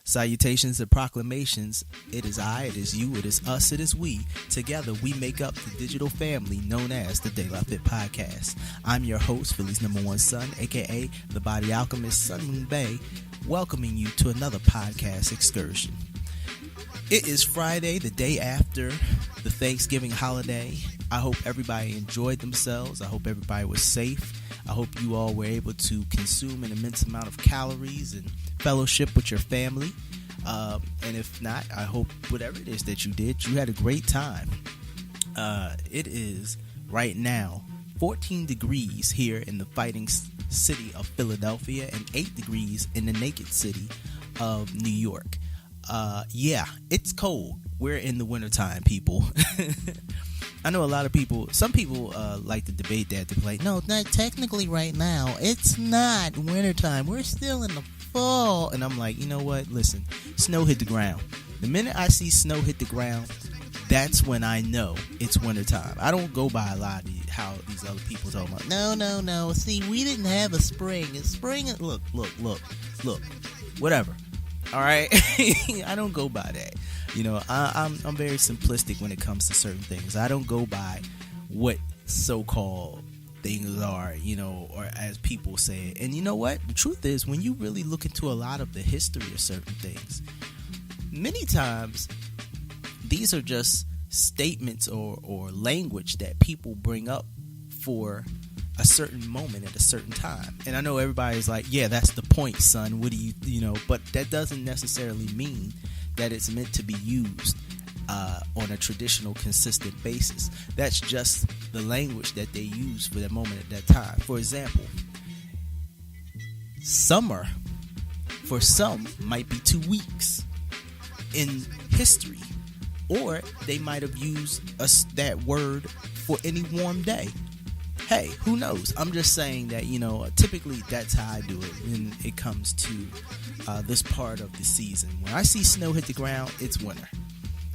Salutations and proclamations. It is I, it is you, it is us, it is we. Together we make up the digital family known as the De La Fit Podcast. I'm your host, Philly's #1 son, aka the Body Alchemist, Sun Moon Bay, welcoming you to another podcast excursion. It is Friday, the day after the Thanksgiving holiday. I hope everybody enjoyed themselves. I hope everybody was safe. I hope you all were able to consume an immense amount of calories and fellowship with your family. And if not, I hope whatever it is that you did, you had a great time. It is right now 14 degrees here in the fighting city of Philadelphia and 8 degrees in the naked city of New York. Yeah, it's cold. We're in the wintertime, people. I know a lot of people, some people like to debate that. They're like, no, not technically right now. It's not wintertime. We're still in the fall. And I'm like, you know what? Listen, snow hit the ground. The minute I see snow hit the ground, that's when I know it's wintertime. I don't go by a lot of how these other people talk about, no. See, we didn't have a spring. It's spring. Look. Whatever. All right? I don't go by that. You know, I'm very simplistic when it comes to certain things. I don't go by what so-called things are, you know, or as people say it. And you know what? The truth is, when you really look into a lot of the history of certain things, many times these are just statements or language that people bring up for a certain moment at a certain time. And I know everybody's like, yeah, that's the point, son. What do you know? But that doesn't necessarily mean that it's meant to be used on a traditional, consistent basis. That's just the language that they use for that moment at that time. For example, summer for some might be 2 weeks in history, or they might have used that word for any warm day. Hey, who knows? I'm just saying that, you know, typically that's how I do it when it comes to this part of the season. When I see snow hit the ground, it's winter.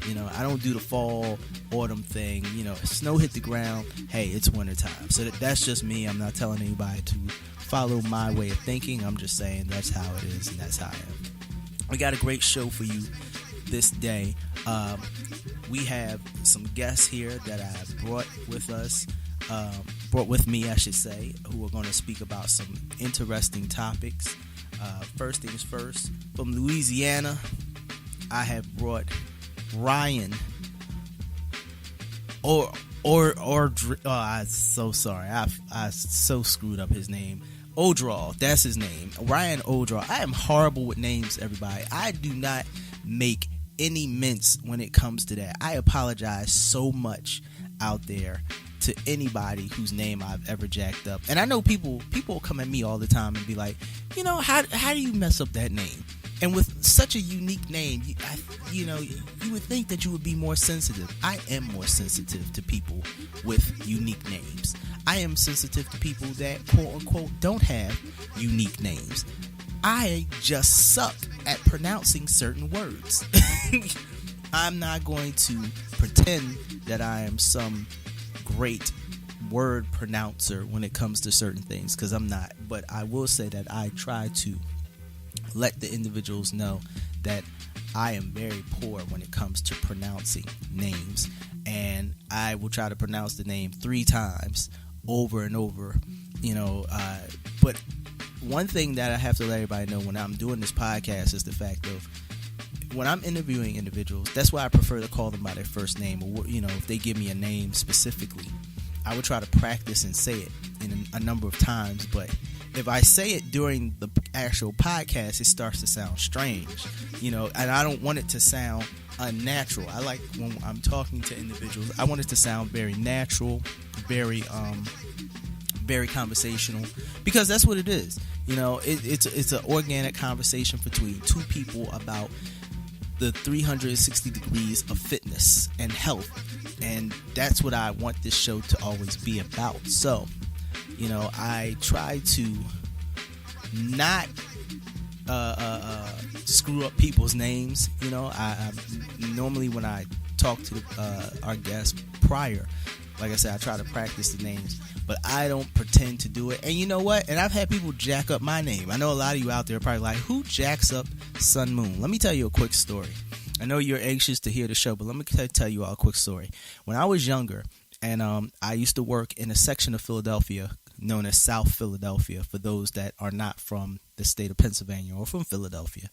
You know, I don't do the fall, autumn thing. You know, snow hit the ground, hey, it's winter time. So that's just me. I'm not telling anybody to follow my way of thinking. I'm just saying that's how it is and that's how I am. We got a great show for you this day. We have some guests here that I have brought with me, I should say, who are going to speak about some interesting topics. First things first, from Louisiana, I have brought Ryan I'm so sorry. I so screwed up his name. Orgeron, that's his name. Ryan Orgeron. I am horrible with names, everybody. I do not make any mince when it comes to that. I apologize so much out there to anybody whose name I've ever jacked up. And I know people come at me all the time and be like, you know, how do you mess up that name? And with such a unique name, you would think that you would be more sensitive. I am more sensitive to people with unique names. I am sensitive to people that, quote unquote, don't have unique names. I just suck at pronouncing certain words. I'm not going to pretend that I am some great word pronouncer when it comes to certain things, because I'm not. But I will say that I try to let the individuals know that I am very poor when it comes to pronouncing names, and I will try to pronounce the name 3 times over and over, but one thing that I have to let everybody know when I'm doing this podcast is the fact of, when I'm interviewing individuals, that's why I prefer to call them by their first name, or if they give me a name specifically, I would try to practice and say it in a number of times. But if I say it during the actual podcast, it starts to sound strange, and I don't want it to sound unnatural. I like, when I'm talking to individuals, I want it to sound very natural, very conversational, because that's what it is. It's an organic conversation between two people about the 360 degrees of fitness and health, and that's what I want this show to always be about. So I try to not screw up people's names. I normally, when I talk to our guests prior, like I said, I try to practice the names, but I don't pretend to do it. And you know what? And I've had people jack up my name. I know a lot of you out there are probably like, who jacks up Sun Moon? Let me tell you a quick story. I know you're anxious to hear the show, but let me tell you all a quick story. When I was younger, and I used to work in a section of Philadelphia known as South Philadelphia, for those that are not from the state of Pennsylvania or from Philadelphia.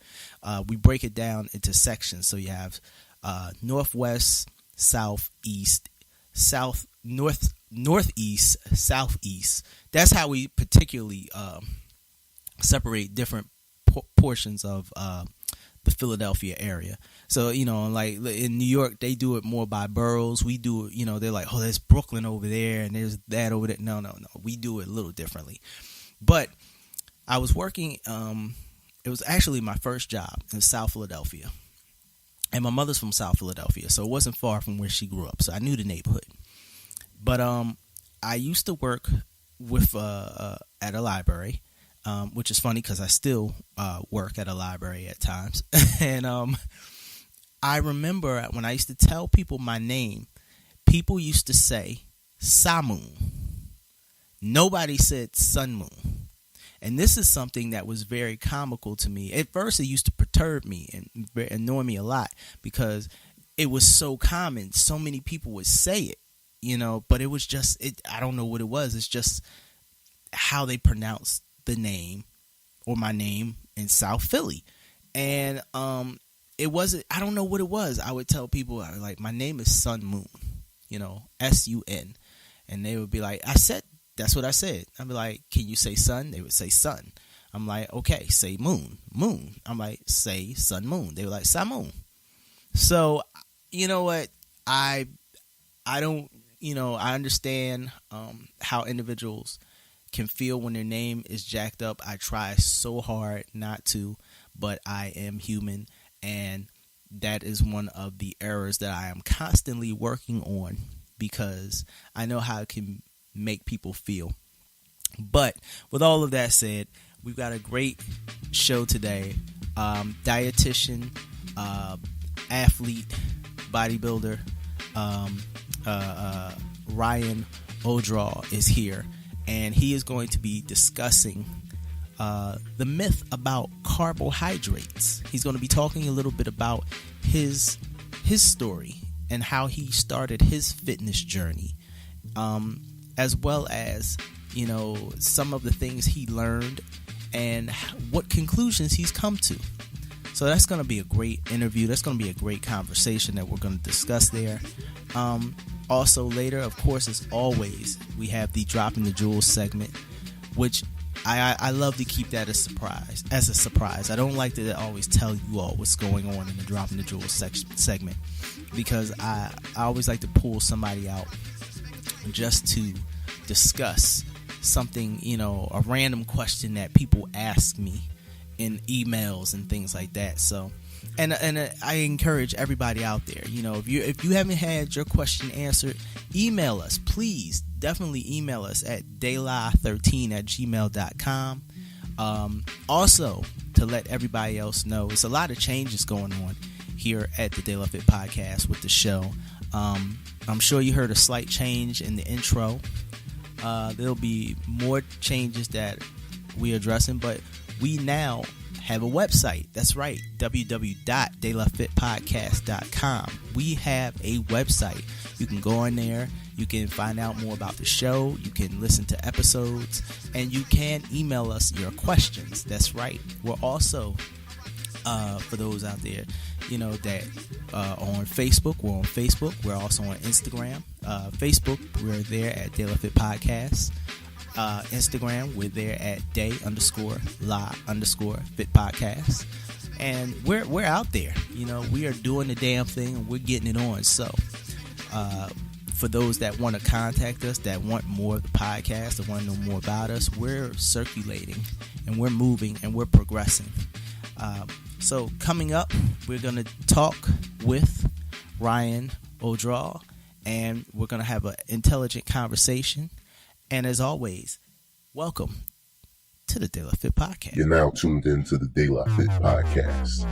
We break it down into sections. So you have northwest, southeast, northeast, southeast. That's how we particularly separate different portions of the Philadelphia area. So, like in New York, they do it more by boroughs. We do it, they're like, oh, there's Brooklyn over there and there's that over there. No. We do it a little differently. But I was working, it was actually my first job in South Philadelphia. And my mother's from South Philadelphia, so it wasn't far from where she grew up. So I knew the neighborhood. But I used to work with at a library, which is funny because I still work at a library at times. And I remember when I used to tell people my name, people used to say Samoon. Nobody said Sun Moon. And this is something that was very comical to me. At first, it used to perturb me and annoy me a lot because it was so common. So many people would say it, but it was just, I don't know what it was. It's just how they pronounced the name or my name in South Philly. And it wasn't, I don't know what it was. I would tell people, like, my name is Sun Moon, S-U-N. And they would be like, that's what I said. I'd be like, can you say sun? They would say sun. I'm like, okay, say moon. I'm like, say Sun Moon. They were like, Samoon. So, you know what? I don't, I understand how individuals can feel when their name is jacked up. I try so hard not to, but I am human, and that is one of the errors that I am constantly working on because I know how it can make people feel. But with all of that said, we've got a great show today. Dietitian, athlete, bodybuilder, Ryan Orgeron is here, and he is going to be discussing the myth about carbohydrates. He's going to be talking a little bit about his story and how he started his fitness journey, as well as some of the things he learned and what conclusions he's come to. So that's going to be a great interview. That's going to be a great conversation that we're going to discuss there. Also later, of course, as always, we have the Dropping the Jewels segment, which I love to keep that as a surprise. I don't like to always tell you all what's going on in the Dropping the Jewels segment because I always like to pull somebody out just to discuss something, a random question that people ask me in emails and things like that. So, and I encourage everybody out there, if you haven't had your question answered, email us, please. Definitely email us at dayla13@gmail.com. Also, to let everybody else know, it's a lot of changes going on here at the Dayla Fit Podcast with the show. I'm sure you heard a slight change in the intro. There'll be more changes that we're addressing, but we now have a website. That's right, www.daylafitpodcast.com. We have a website. You can go in there. You can find out more about the show. You can listen to episodes, and you can email us your questions. That's right. We're also, for those out there, that on Facebook. We're on Facebook. We're also on Instagram. Facebook, we're there at Dayla Fit Podcast. Instagram, we're there at day_la_fit podcast. And we're out there. We are doing the damn thing and we're getting it on. So for those that want to contact us, that want more of the podcast, that want to know more about us, we're circulating and we're moving and we're progressing. So coming up, we're going to talk with Ryan Orgeron, and we're going to have an intelligent conversation. And as always, Welcome to the De La Fit Podcast. You're now tuned into the De La Fit Podcast.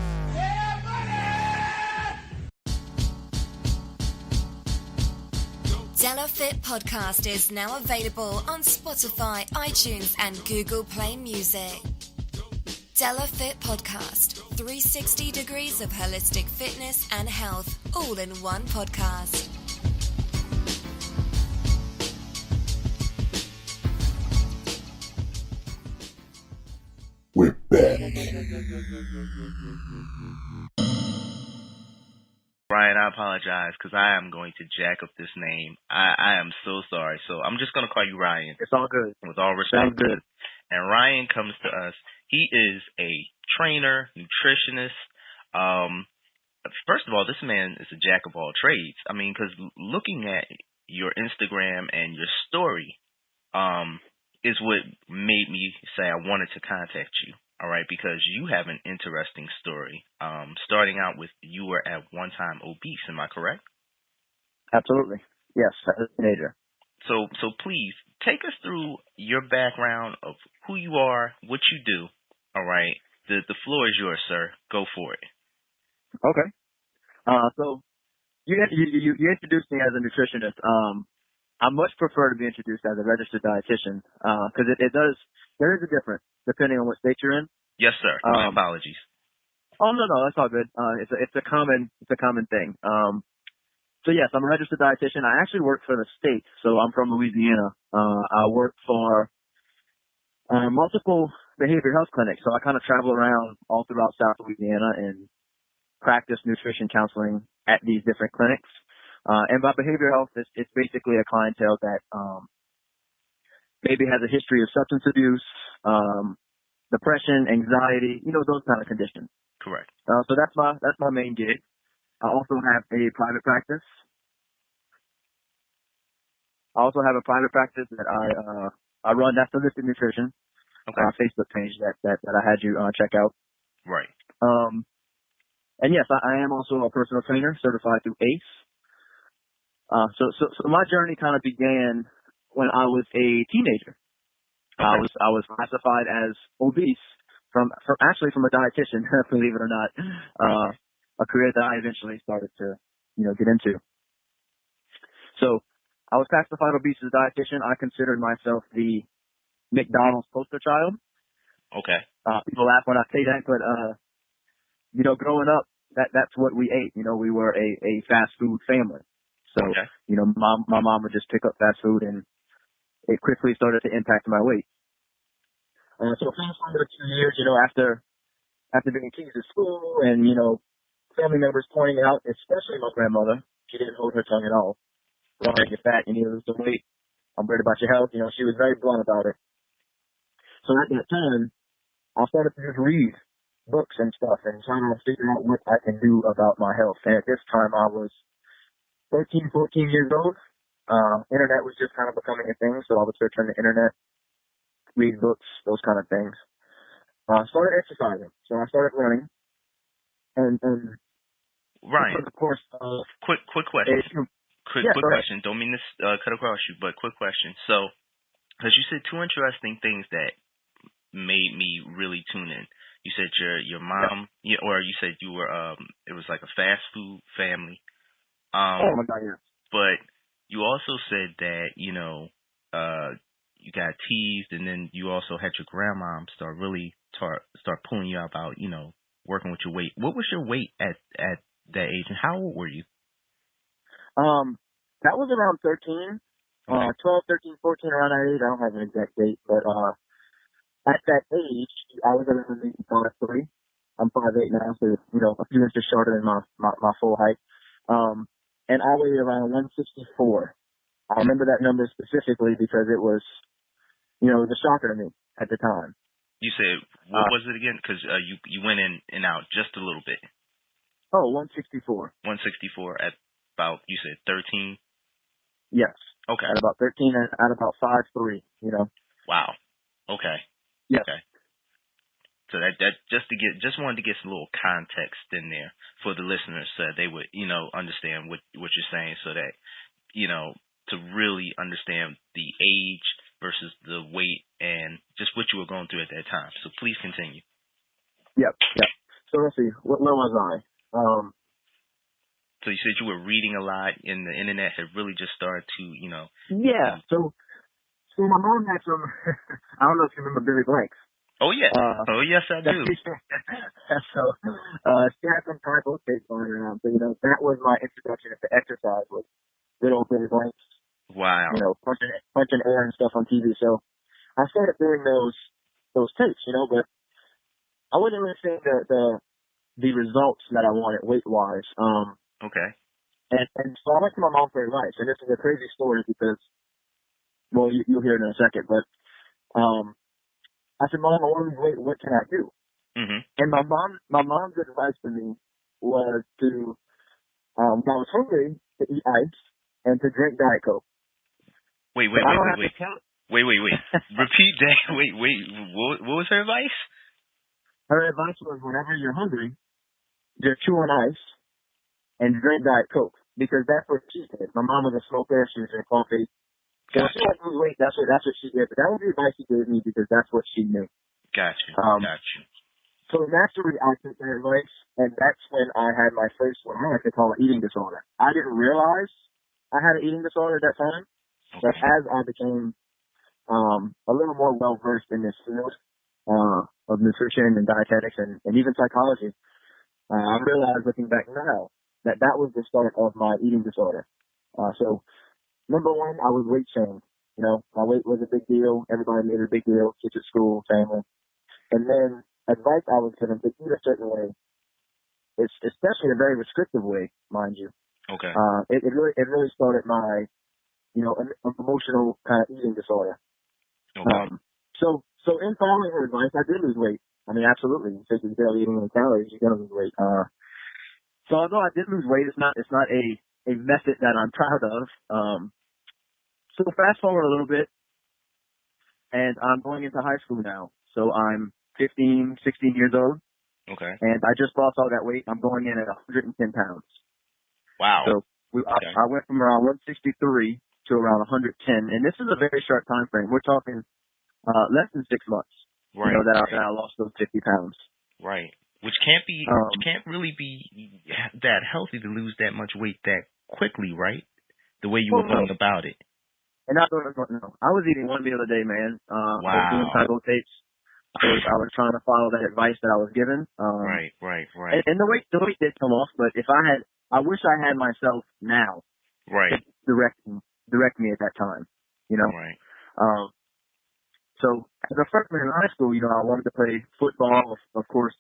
De La Fit Podcast is now available on Spotify, iTunes, and Google Play Music. De La Fit Podcast, 360 degrees of holistic fitness and health, all in one podcast. We're back. Ryan, I apologize because I am going to jack up this name. I am so sorry. So I'm just going to call you Ryan. It's all good. With all respect. Sounds good. And Ryan comes to us. He is a trainer, nutritionist. First of all, this man is a jack of all trades. I mean, because looking at your Instagram and your story is what made me say I wanted to contact you. All right, because you have an interesting story. Starting out with, you were at one time obese. Am I correct? Absolutely. Yes, as a teenager. So please take us through your background of who you are, what you do. All right, the floor is yours, sir. Go for it. Okay. So you introduced me as a nutritionist. I much prefer to be introduced as a registered dietitian because there is a difference depending on what state you're in. Yes, sir. My apologies. Oh no, that's all good. It's a common thing. So yes, I'm a registered dietitian. I actually work for the state, so I'm from Louisiana. I work for multiple behavioral health clinics, so I kind of travel around all throughout South Louisiana and practice nutrition counseling at these different clinics. And by behavioral health, it's basically a clientele that maybe has a history of substance abuse, depression, anxiety, those kind of conditions. Correct. So that's my main gig. I also have a private practice. That I run. That's Holistic Nutrition. Okay. Facebook page that I had you check out. Right. And yes, I am also a personal trainer certified through ACE. So my journey kind of began when I was a teenager. Okay. I was classified as obese from a dietitian, believe it or not, a career that I eventually started to, get into. So I was classified obese as a dietitian. I considered myself the McDonald's poster child. Okay. People laugh when I say that, but, growing up, that's what we ate. We were a fast food family. So, okay. My mom would just pick up fast food and it quickly started to impact my weight. So fast forward 2 years, after being teased at school and, family members pointing out, especially my grandmother, she didn't hold her tongue at all. Well, you're fat, you need to lose some weight. I'm worried about your health. She was very blunt about it. So at that time, I started to just read books and stuff and trying to figure out what I can do about my health. And at this time, I was 13, 14 years old. Internet was just kind of becoming a thing, so I would search on the internet, read books, those kind of things. I started exercising, so I started running. And Ryan, of course, quick question. Quick question. Don't mean to cut across you, but quick question. So, because you said two interesting things that made me really tune in. You said your mom, or you said you were it was like a fast food family. Oh my God, yeah. But you also said that you got teased, and then you also had your grandma start pulling you out about working with your weight. What was your weight at that age, and how old were you? That was around 13, okay. 12, 13, 14, around that age. I don't have an exact date, but at that age, I was around 5'3". I'm 5'8" now, so a few inches shorter than my full height. And I weighed around 164. I remember that number specifically because it was, it was a shocker to me at the time. You said, what was it again? Because you went in and out just a little bit. Oh, 164. 164 at about, you said 13? Yes. Okay. At about 13 and at about 5'3", Wow. Okay. Yes. Okay. So that just wanted to get some little context in there for the listeners so that they would, understand what you're saying, so that, to really understand the age versus the weight and just what you were going through at that time. So please continue. Yep. So let's see, where was I? So you said you were reading a lot, and the internet had really just started to, Yeah. So my mom had some. I don't know if you remember Billy Blanks. Oh yeah. Oh yes, I do. So she had some typo tapes going around. So that was my introduction to exercise, was good old Billy Blanks. Wow. Punching air and stuff on TV. So I started doing those tapes, but I wasn't really seeing the results that I wanted weight wise. Okay. And so I went to my mom for advice, and this is a crazy story because, well, you'll hear it in a second, but I said, Mom, I want to lose weight. What can I do? Mm-hmm. And my mom's advice to me was to, when I was hungry, to eat ice and to drink Diet Coke. Wait. Repeat that. Wait. What was her advice? Her advice was, whenever you're hungry, just chew on ice and drink Diet Coke, because that's what she did. My mom was a smoker. She was drinking coffee. So if she had to lose weight, that's what she did. But that was the advice she gave me because that's what she knew. Gotcha. So naturally, I took that advice, and that's when I had my first, what I like to call an eating disorder. I didn't realize I had an eating disorder at that time, but as I became a little more well-versed in this field of nutrition and dietetics and even psychology, I realized, looking back now, that was the start of my eating disorder. So number one, I was weight shamed. My weight was a big deal. Everybody made it a big deal. Kids at school, family. And then advice I was given to eat a certain way, it's especially a very restrictive way, mind you. Okay. It really started my, an emotional kind of eating disorder. Okay. So in following her advice, I did lose weight. I mean, absolutely. Since you're barely eating any calories, you're gonna lose weight. So although I did lose weight, it's not a method that I'm proud of. So fast forward a little bit, and I'm going into high school now. So I'm 15, 16 years old. Okay. And I just lost all that weight. I'm going in at 110 pounds. Wow. So I went from around 163 to around 110, and this is a very short time frame. We're talking less than 6 months. Right. That I lost those 50 pounds. Right. Which can't really be that healthy to lose that much weight that quickly, right? The way you were going about it. And I was eating one meal a day, man. Wow. I was doing typo tapes. I was trying to follow that advice that I was given. Right. And the weight did come off, but I wish I had myself now. Right. To direct me at that time. Right. So as a freshman in high school, I wanted to play football. Of course,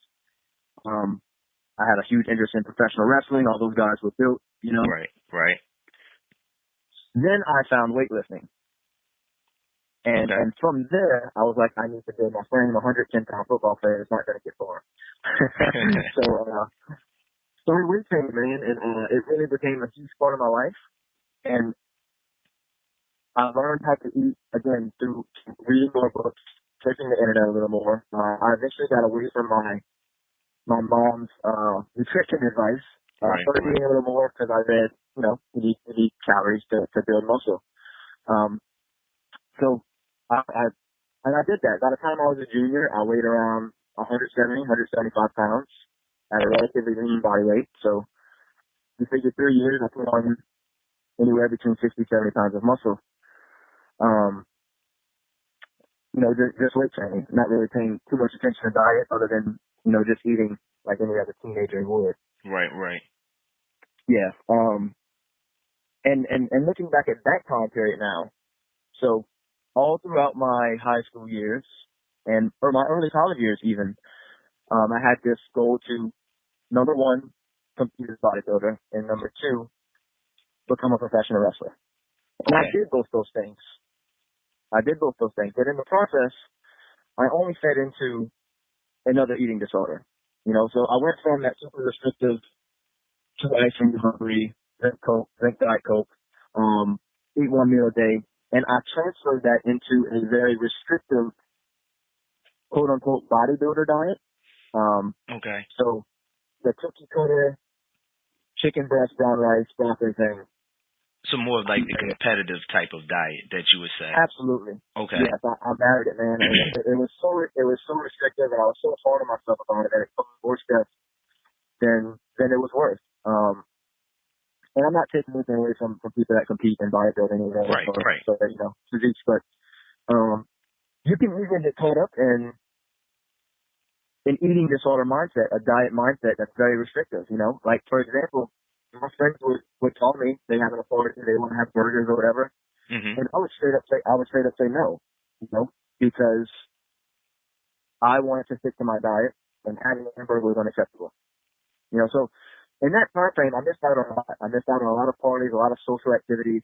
I had a huge interest in professional wrestling. All those guys were built, Right. Then I found weightlifting. And from there, I was like, I need to build my frame. 110-pound football player is not going to get far. So started weight training, man, and it really became a huge part of my life. And I learned how to eat, again, through reading more books, searching the internet a little more. I eventually got away from my mom's nutrition advice. I started eating a little more because I read, you need calories to build muscle. So I did that. By the time I was a junior, I weighed around 175 pounds at a relatively lean body weight. So you figure 3 years, I put on anywhere between 60, 70 pounds of muscle. Just weight training, not really paying too much attention to diet other than, just eating like any other teenager would. Right. Yeah. And looking back at that time period now, so all throughout my high school years or my early college years even, I had this goal to, number one, compete as a bodybuilder, and number two, become a professional wrestler. And I did both those things. But in the process, I only fed into another eating disorder. So I went from that super restrictive to ice when you're hungry, drink Diet Coke, eat one meal a day, and I transferred that into a very restrictive, quote unquote, bodybuilder diet. So the cookie cutter, chicken breast, brown rice, broccoli thing, So more of like the competitive type of diet that you would say. Absolutely. Okay. Yes, I married it, man. And it was so restrictive, and I was so hard on myself about it that it took more steps than it was worth. And I'm not taking anything away from people that compete in bodybuilding, Right. So that, physiques, but you can even get caught up in an eating disorder mindset, a diet mindset that's very restrictive. Like for example, my friends would tell me they have an authority, they want to have burgers or whatever, and I would straight up say no, because I wanted to stick to my diet, and having a hamburger was unacceptable. So in that time frame, I missed out on a lot. I missed out on a lot of parties, a lot of social activities,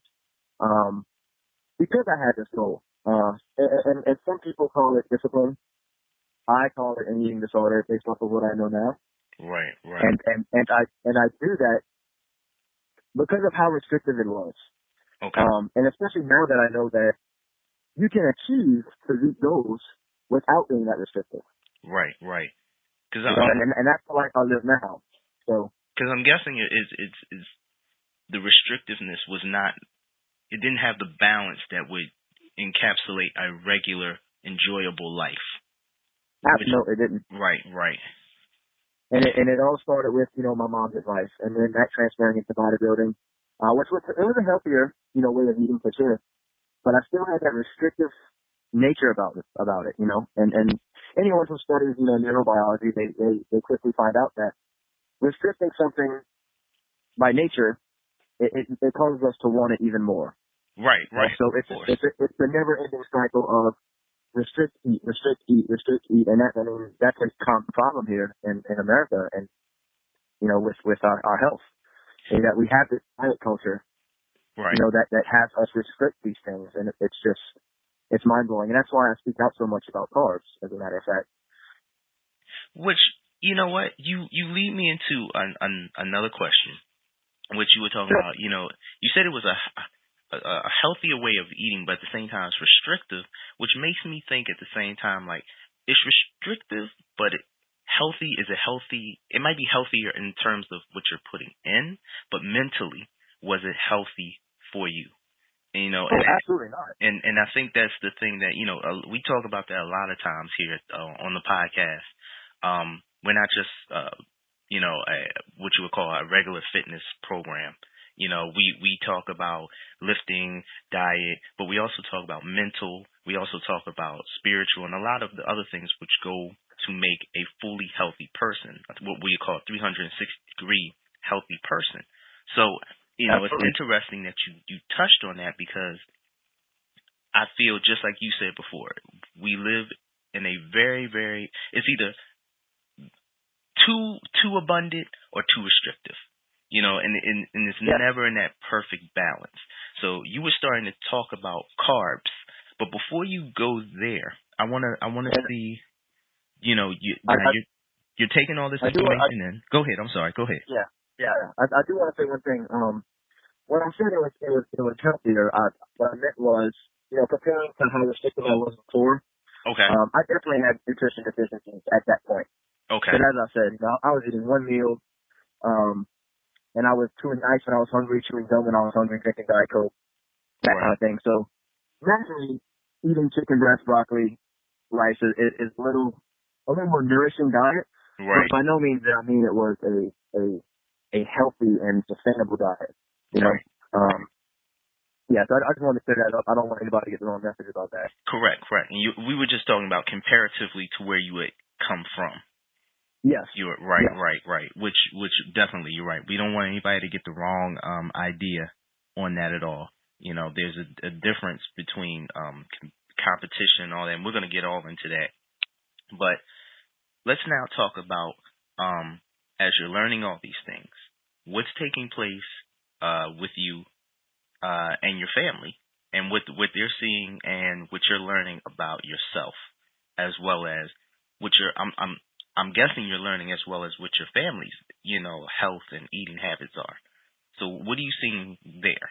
because I had this goal. And some people call it discipline. I call it an eating disorder based off of what I know now. Right. And I do that because of how restrictive it was. Okay. And especially now that I know that you can achieve physique goals without being that restrictive. Right. Because and that's the life I live now. So. Because I'm guessing it's the restrictiveness was not. It didn't have the balance that would encapsulate a regular, enjoyable life. No, it didn't. Right. And it all started with, my mom's advice, and then that transferring into bodybuilding, which it was a healthier, way of eating for sure. But I still had that restrictive nature about it, and anyone who studies, neurobiology, they quickly find out that restricting something by nature, it causes us to want it even more. Right. So it's a never-ending cycle of restrict, eat, and that's a common problem here in America, and with our health, and that we have this diet culture, right? That has us restrict these things, and it's mind blowing, and that's why I speak out so much about carbs, as a matter of fact. Which, you know what, you lead me into another question, which you were talking about. You said it was a healthier way of eating, but at the same time it's restrictive, which makes me think at the same time, like, it's restrictive, but healthy. Is it healthy? It might be healthier in terms of what you're putting in, but mentally, was it healthy for you? And, absolutely not. And I think that's the thing that, we talk about that a lot of times here on the podcast. We're not just, what you would call a regular fitness program. We talk about lifting, diet, but we also talk about mental. We also talk about spiritual and a lot of the other things which go to make a fully healthy person, what we call 360-degree healthy person. So, it's interesting that you touched on that, because I feel just like you said before, we live in a very, very, it's either too abundant or too restrictive. And it's never in that perfect balance. So you were starting to talk about carbs, but before you go there, I want to see, you're taking all this information in. Go ahead. I'm sorry. Go ahead. Yeah. I do want to say one thing. When I said it was healthier, what I meant was, comparing to how restrictive I was before. Okay. I definitely had nutrition deficiencies at that point. Okay. But as I said, I was eating one meal, and I was chewing ice when I was hungry, chewing gum when I was hungry, drinking Diet Coke, that kind of thing. So naturally, eating chicken breast, broccoli, rice is a little more nourishing diet. Right. But by no means did I mean it was a healthy and sustainable diet. Right. Yeah, so I just wanted to clear that up. I don't want anybody to get the wrong message about that. Correct. And we were just talking about comparatively to where you had come from. Yes. You're right, yes. right. Which definitely, you're right. We don't want anybody to get the wrong idea on that at all. There's a difference between competition and all that, and we're going to get all into that. But let's now talk about, as you're learning all these things, what's taking place with you and your family, and what they're seeing and what you're learning about yourself, as well as what I'm guessing you're learning as well as what your family's, health and eating habits are. So what are you seeing there?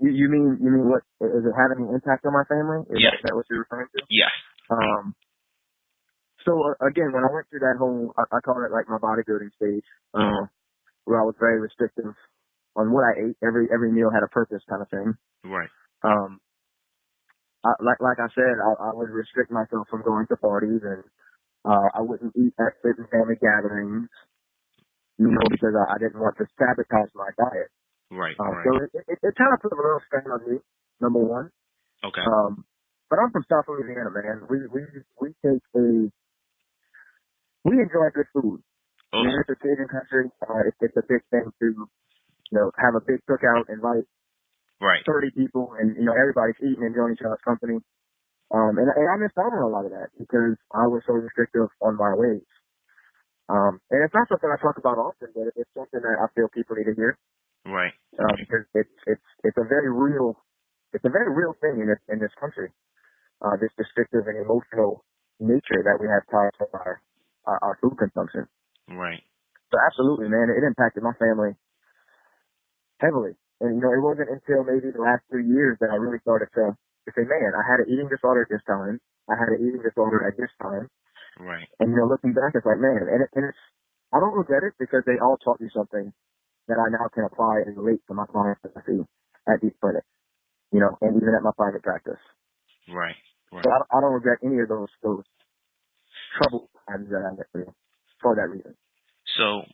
You mean what is it having an impact on my family? Is that what you're referring to? Yes. So again, when I went through that whole, I call it like my bodybuilding stage. where I was very restrictive on what I ate. Every meal had a purpose, kind of thing. Right. Like I said, I would restrict myself from going to parties, and I wouldn't eat at certain family gatherings, because I didn't want to sabotage my diet. Right. So it kind of put a little strain on me, number one. Okay. But I'm from South Louisiana, man. We enjoy good food. Oh. It's a Cajun country. It's a big thing to, have a big cookout, invite 30 people, and, everybody's eating, enjoying each other's company. And I missed out on a lot of that because I was so restrictive on my weight. And it's not something I talk about often, but it's something that I feel people need to hear. Right. Because it's a very real thing in this country. This restrictive and emotional nature that we have tied to our food consumption. Right. So absolutely, man, it impacted my family heavily. And, it wasn't until maybe the last 3 years that I really started to say, man, I had an eating disorder at this time. I had an eating disorder at this time. Right. And, looking back, it's like, man, and it's, I don't regret it because they all taught me something that I now can apply and relate to my clients that I see at these clinics, and even at my private practice. Right. So I don't regret any of those trouble times that I went through for that reason. So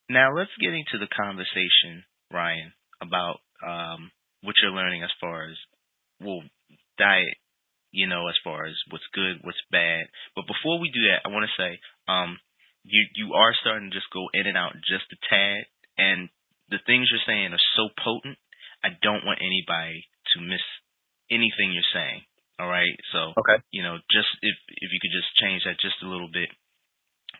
now let's get into the conversation, Ryan, about what you're learning as far as diet, as far as what's good, what's bad. But before we do that, I want to say you are starting to just go in and out just a tad, and the things you're saying are so potent. I don't want anybody to miss anything you're saying. All right, so okay. Just if you could just change that just a little bit.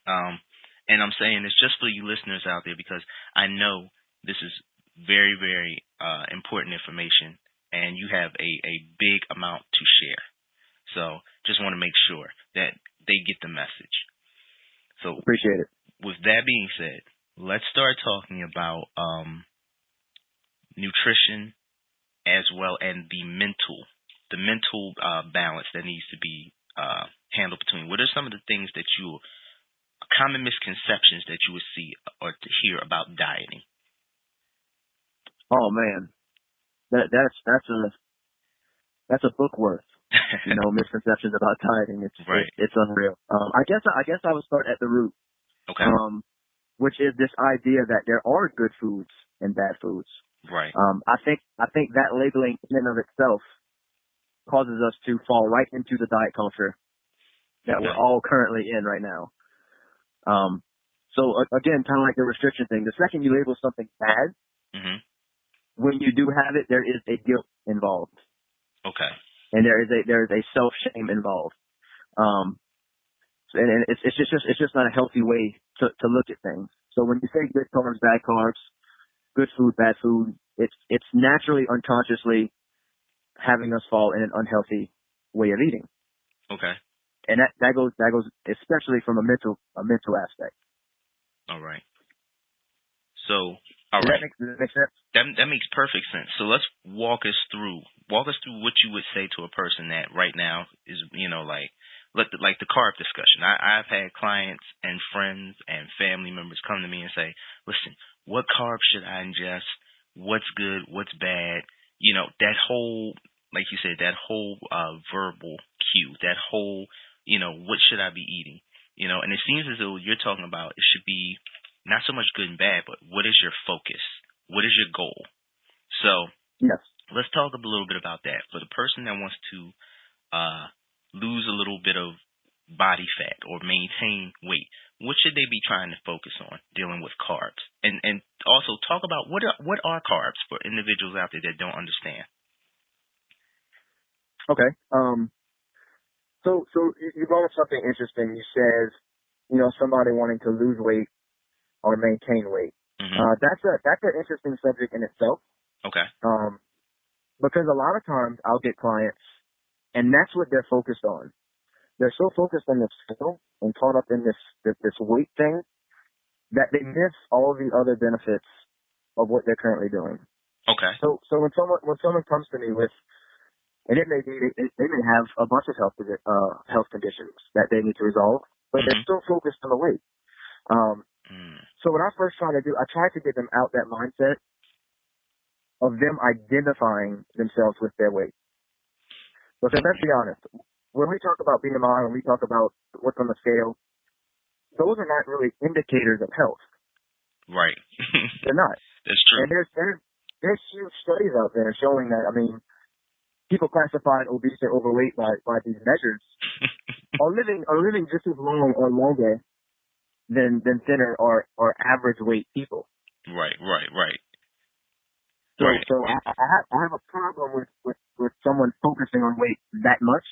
And I'm saying this just for you listeners out there because I know this is very, very important information, and you have a big amount to share. So just want to make sure that they get the message. So appreciate it. With that being said, let's start talking about nutrition as well and the mental balance that needs to be handled between. What are some of the things that common misconceptions that you would see or to hear about dieting? Oh man, that's a book worth. Misconceptions about dieting. It's unreal. I guess I would start at the root. Okay. Which is this idea that there are good foods and bad foods. Right. I think that labeling in and of itself causes us to fall right into the diet culture that we're all currently in right now. So again, kind of like the restriction thing. The second you label something bad, when you do have it, there is a guilt involved. Okay. And there is a self-shame involved. And it's just not a healthy way to look at things. So when you say good carbs, bad carbs, good food, bad food, it's naturally unconsciously having us fall in an unhealthy way of eating. Okay. And that goes especially from a mental aspect. All right. So, all right. Does that make sense? That makes perfect sense. So let's walk us through what you would say to a person that right now is, like the carb discussion. I've had clients and friends and family members come to me and say, listen, what carbs should I ingest? What's good? What's bad? That whole, like you said, that whole verbal cue, that whole, what should I be eating? And it seems as though you're talking about it should be not so much good and bad, but what is your focus? What is your goal? So yes. Let's talk a little bit about that. For the person that wants to lose a little bit of body fat or maintain weight, what should they be trying to focus on dealing with carbs? And also talk about what are carbs for individuals out there that don't understand. Okay. So you brought up something interesting. You said, somebody wanting to lose weight or maintain weight. That's an interesting subject in itself. Okay. Because a lot of times I'll get clients, and that's what they're focused on. They're so focused on this scale and caught up in this weight thing that they miss all the other benefits of what they're currently doing. Okay. So when someone comes to me with, and it may be they may have a bunch of health conditions that they need to resolve, but they're still focused on the weight. So what I first tried to do, I tried to get them out that mindset of them identifying themselves with their weight. Because let's be honest, when we talk about BMI, when we talk about what's on the scale, those are not really indicators of health. Right. They're not. That's true. And there's huge studies out there showing that, I mean, people classified obese or overweight by these measures are living just as long or longer than thinner or average weight people. Right. So I have a problem with someone focusing on weight that much.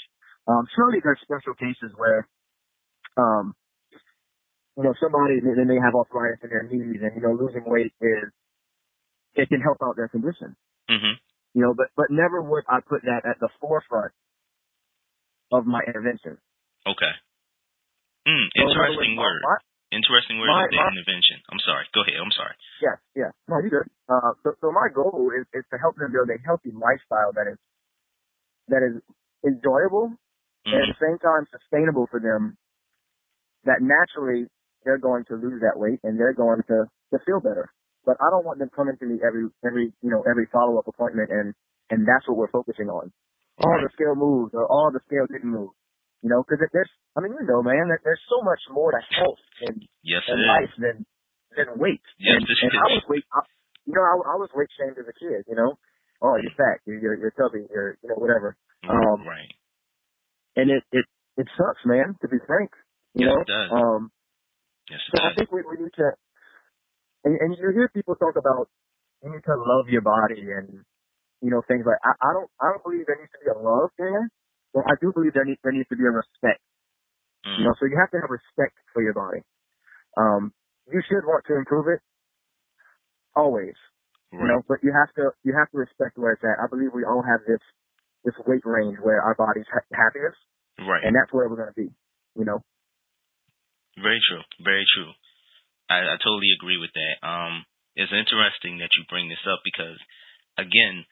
Surely there's special cases where, somebody, they may have arthritis in their knees and, losing weight it can help out their condition. Mm-hmm. But never would I put that at the forefront of my intervention. Okay. Interesting word. Interesting word is the intervention. I'm sorry. Go ahead. I'm sorry. Yeah. No, you're good. So my goal is to help them build a healthy lifestyle that is enjoyable and at the same time sustainable for them, that naturally they're going to lose that weight and they're going to feel better. But I don't want them coming to me every follow-up appointment and that's what we're focusing on. All the scale moves or all the scale didn't move. Because man, there's so much more to health and life than weight. Yes, and I was I was weight shamed as a kid. Oh, you're fat, you're chubby, you're whatever. Right. And it sucks, man. To be frank, Yes, it does. Yes, it so does. I think we need to. And you hear people talk about you need to love your body and things like I don't believe there needs to be a love there. Well, I do believe there needs to be a respect. So you have to have respect for your body. You should want to improve it always. Right. But you have to respect where it's at. I believe we all have this weight range where our body's happiest. Right. And that's where we're going to be. Very true. Very true. I totally agree with that. It's interesting that you bring this up because, again,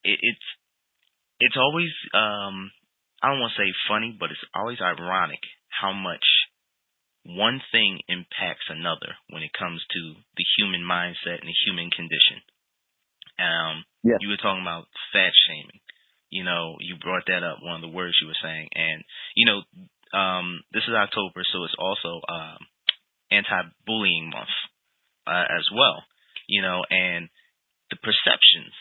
it's always I don't want to say funny, but it's always ironic how much one thing impacts another when it comes to the human mindset and the human condition. You were talking about fat shaming. You brought that up, one of the words you were saying. And, this is October, so it's also anti-bullying month as well. And the perceptions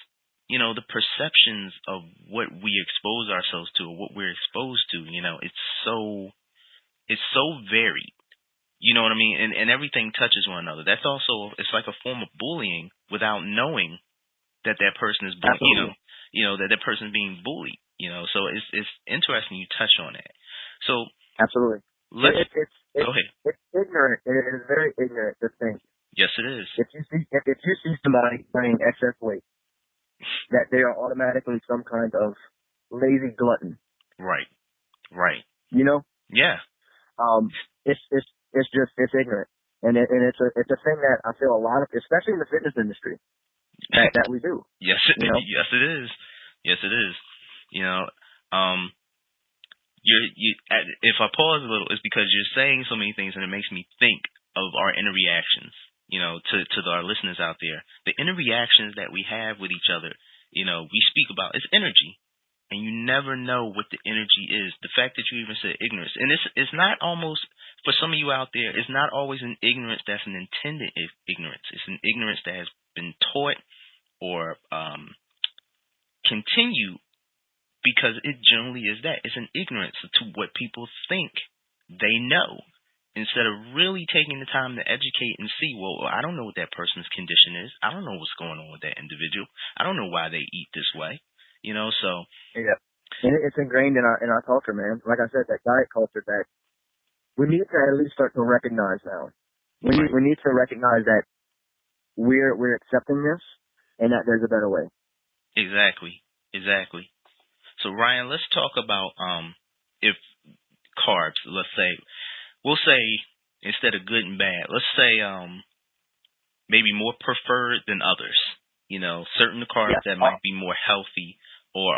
of what we expose ourselves to or what we're exposed to, it's so varied. You know what I mean? And everything touches one another. That's also, it's like a form of bullying without knowing that person is bullying, that person is being bullied, so it's interesting you touch on that. So absolutely. Go ahead. It's ignorant. It is very ignorant to think. Yes, it is. If you see somebody carrying excess weight, that they are automatically some kind of lazy glutton. Right. Yeah. It's ignorant, and it's a thing that I feel a lot of, especially in the fitness industry, that we do. Yes, it is. Yes, it is. If I pause a little, it's because you're saying so many things, and it makes me think of our inner reactions. To our listeners out there, the inner reactions that we have with each other, we speak about, it's energy. And you never know what the energy is. The fact that you even said ignorance. And it's not almost, for some of you out there, it's not always an ignorance that's an intended ignorance. It's an ignorance that has been taught or continued because it generally is that. It's an ignorance to what people think they know, instead of really taking the time to educate and see, well, I don't know what that person's condition is. I don't know what's going on with that individual. I don't know why they eat this way. So. Yeah. And it's ingrained in our culture, man. Like I said, that diet culture that we need to at least start to recognize now. We need to recognize that we're accepting this and that there's a better way. Exactly. So Ryan, let's talk about if carbs, we'll say instead of good and bad, let's say maybe more preferred than others. Certain carbs that might be more healthy or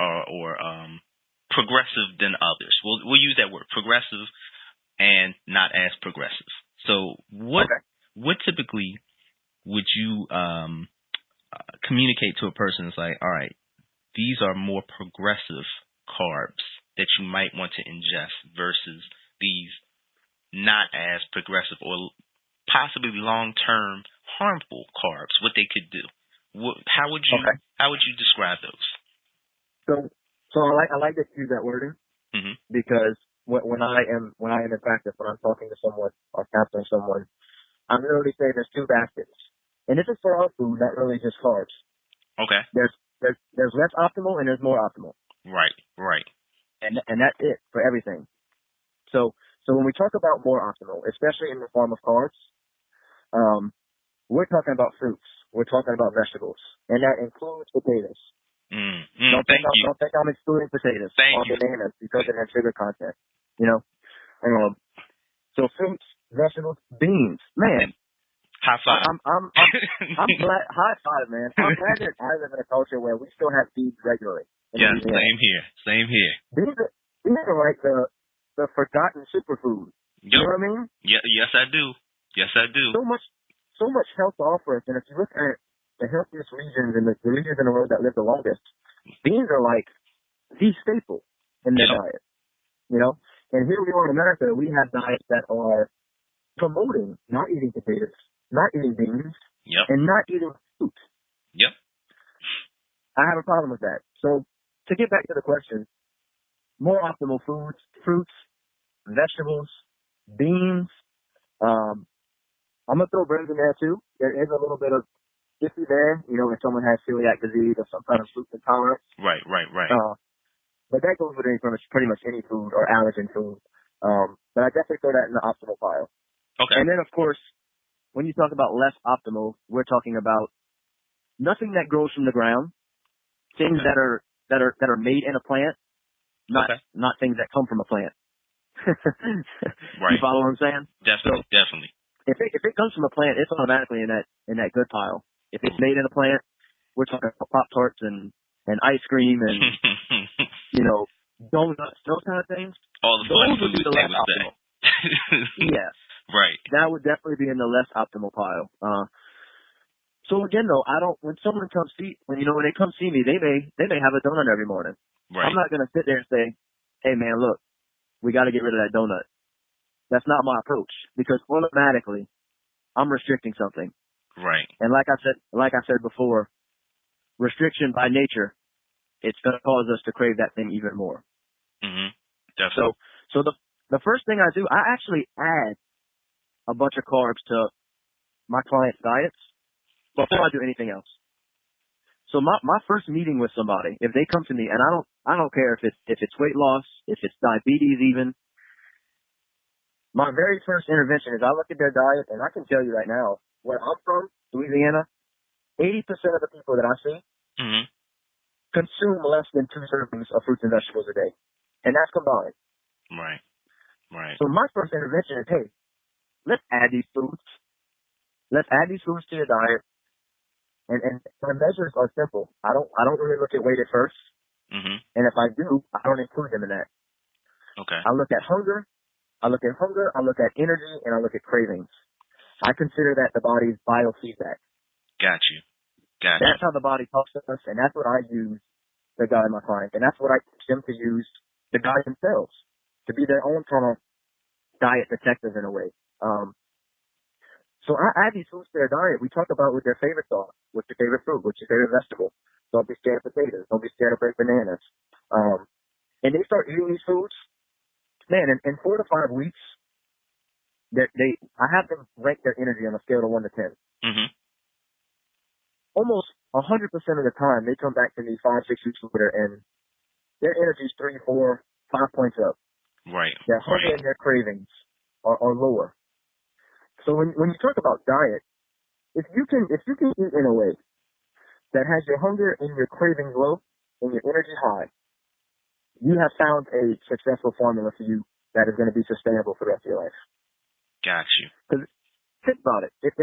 progressive than others. We'll use that word, progressive and not as progressive. So what what typically would you communicate to a person? It's like, all right, these are more progressive carbs that you might want to ingest versus these not as progressive or possibly long-term harmful carbs, what they could do. How would you describe those? So I like that you use that wording, because when I am in practice, when I'm talking to someone or counseling someone, I'm literally saying there's two baskets, and this is for all food, not really just carbs. Okay. There's less optimal and there's more optimal. Right. And that's it for everything. So when we talk about more optimal, especially in the form of carbs, we're talking about fruits. We're talking about vegetables, and that includes potatoes. Don't think I'm excluding potatoes or bananas because it has sugar content. So fruits, vegetables, beans. Man, high five. I'm glad. High five, man. I'm glad that I live in a culture where we still have beans regularly. Yeah, same here. These are like the forgotten superfood. Yep. You know what I mean? Yeah, yes I do. So much health to offer us, and if you look at the healthiest regions and the regions in the world that live the longest, beans are like the staple in their diet. And here we are in America, we have diets that are promoting not eating potatoes, not eating beans, and not eating fruit. Yep. I have a problem with that. So to get back to the question, more optimal foods, fruits, vegetables, beans. I'm going to throw bread in there too. There is a little bit of iffy there, if someone has celiac disease or some kind of gluten intolerance. Right. But that goes with pretty much any food or allergen food. But I definitely throw that in the optimal pile. Okay. And then, of course, when you talk about less optimal, we're talking about nothing that grows from the ground, things that are made in a plant, not things that come from a plant. Right. You follow what I'm saying? Definitely. If it comes from a plant, it's automatically in that good pile. If it's made in a plant, we're talking about Pop-Tarts and ice cream and donuts, those kind of things. All the fun foods the less optimal. Yeah. Right. That would definitely be in the less optimal pile. So again though, when someone comes when they come see me, they may have a donut every morning. Right. I'm not gonna sit there and say, hey man, look, we gotta get rid of that donut. That's not my approach, because automatically I'm restricting something. Right. And like I said before, restriction by nature, it's going to cause us to crave that thing even more. Definitely. So the first thing I do, I actually add a bunch of carbs to my clients' diets before I do anything else. So my first meeting with somebody, if they come to me, and I don't care if it's weight loss, if it's diabetes even. My very first intervention is I look at their diet, and I can tell you right now, where I'm from, Louisiana, 80% of the people that I see consume less than 2 servings of fruits and vegetables a day. And that's combined. Right. So my first intervention is, hey, let's add these foods. Let's add these foods to your diet. And my measures are simple. I don't really look at weight at first. And if I do, I don't include them in that. Okay. I look at hunger, I look at energy, and I look at cravings. I consider that the body's biofeedback. Got you. That's how the body talks to us, and that's what I use to guide my clients. And that's what I teach them to use to guide themselves, to be their own kind of diet detectives in a way. So I add these foods to their diet. We talk about what their favorites are, what's your favorite fruit, what's your favorite vegetable. Don't be scared of potatoes. Don't be scared of red bananas. And they start eating these foods. Man, in 4 to 5 weeks, I have them rank their energy on a scale of 1 to 10. Almost 100% of the time, they come back to me 5, 6 weeks later, and their energy's 3, 4, 5 points up. Right. Their hunger and their cravings are lower. So when you talk about diet, if you can eat in a way that has your hunger and your cravings low and your energy high, you have found a successful formula for you that is going to be sustainable for the rest of your life. Got you. Because think about it. If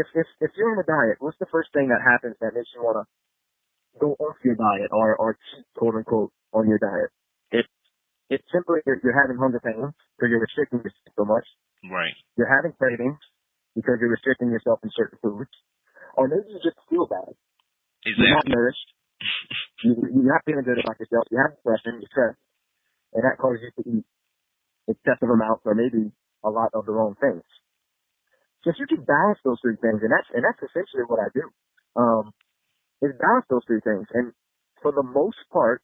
you're on a diet, what's the first thing that happens that makes you want to go off your diet or cheat, quote unquote, on your diet? It's simply you're having hunger pains because you're restricting yourself so much. Right. You're having cravings, because you're restricting yourself in certain foods, or maybe you just feel bad. Exactly. You're not nourished. You're not feeling good about yourself. You have depression, you're stressed, and that causes you to eat excessive amounts or maybe a lot of the wrong things. So if you can balance those three things, and that's essentially what I do, is balance those three things. And for the most part,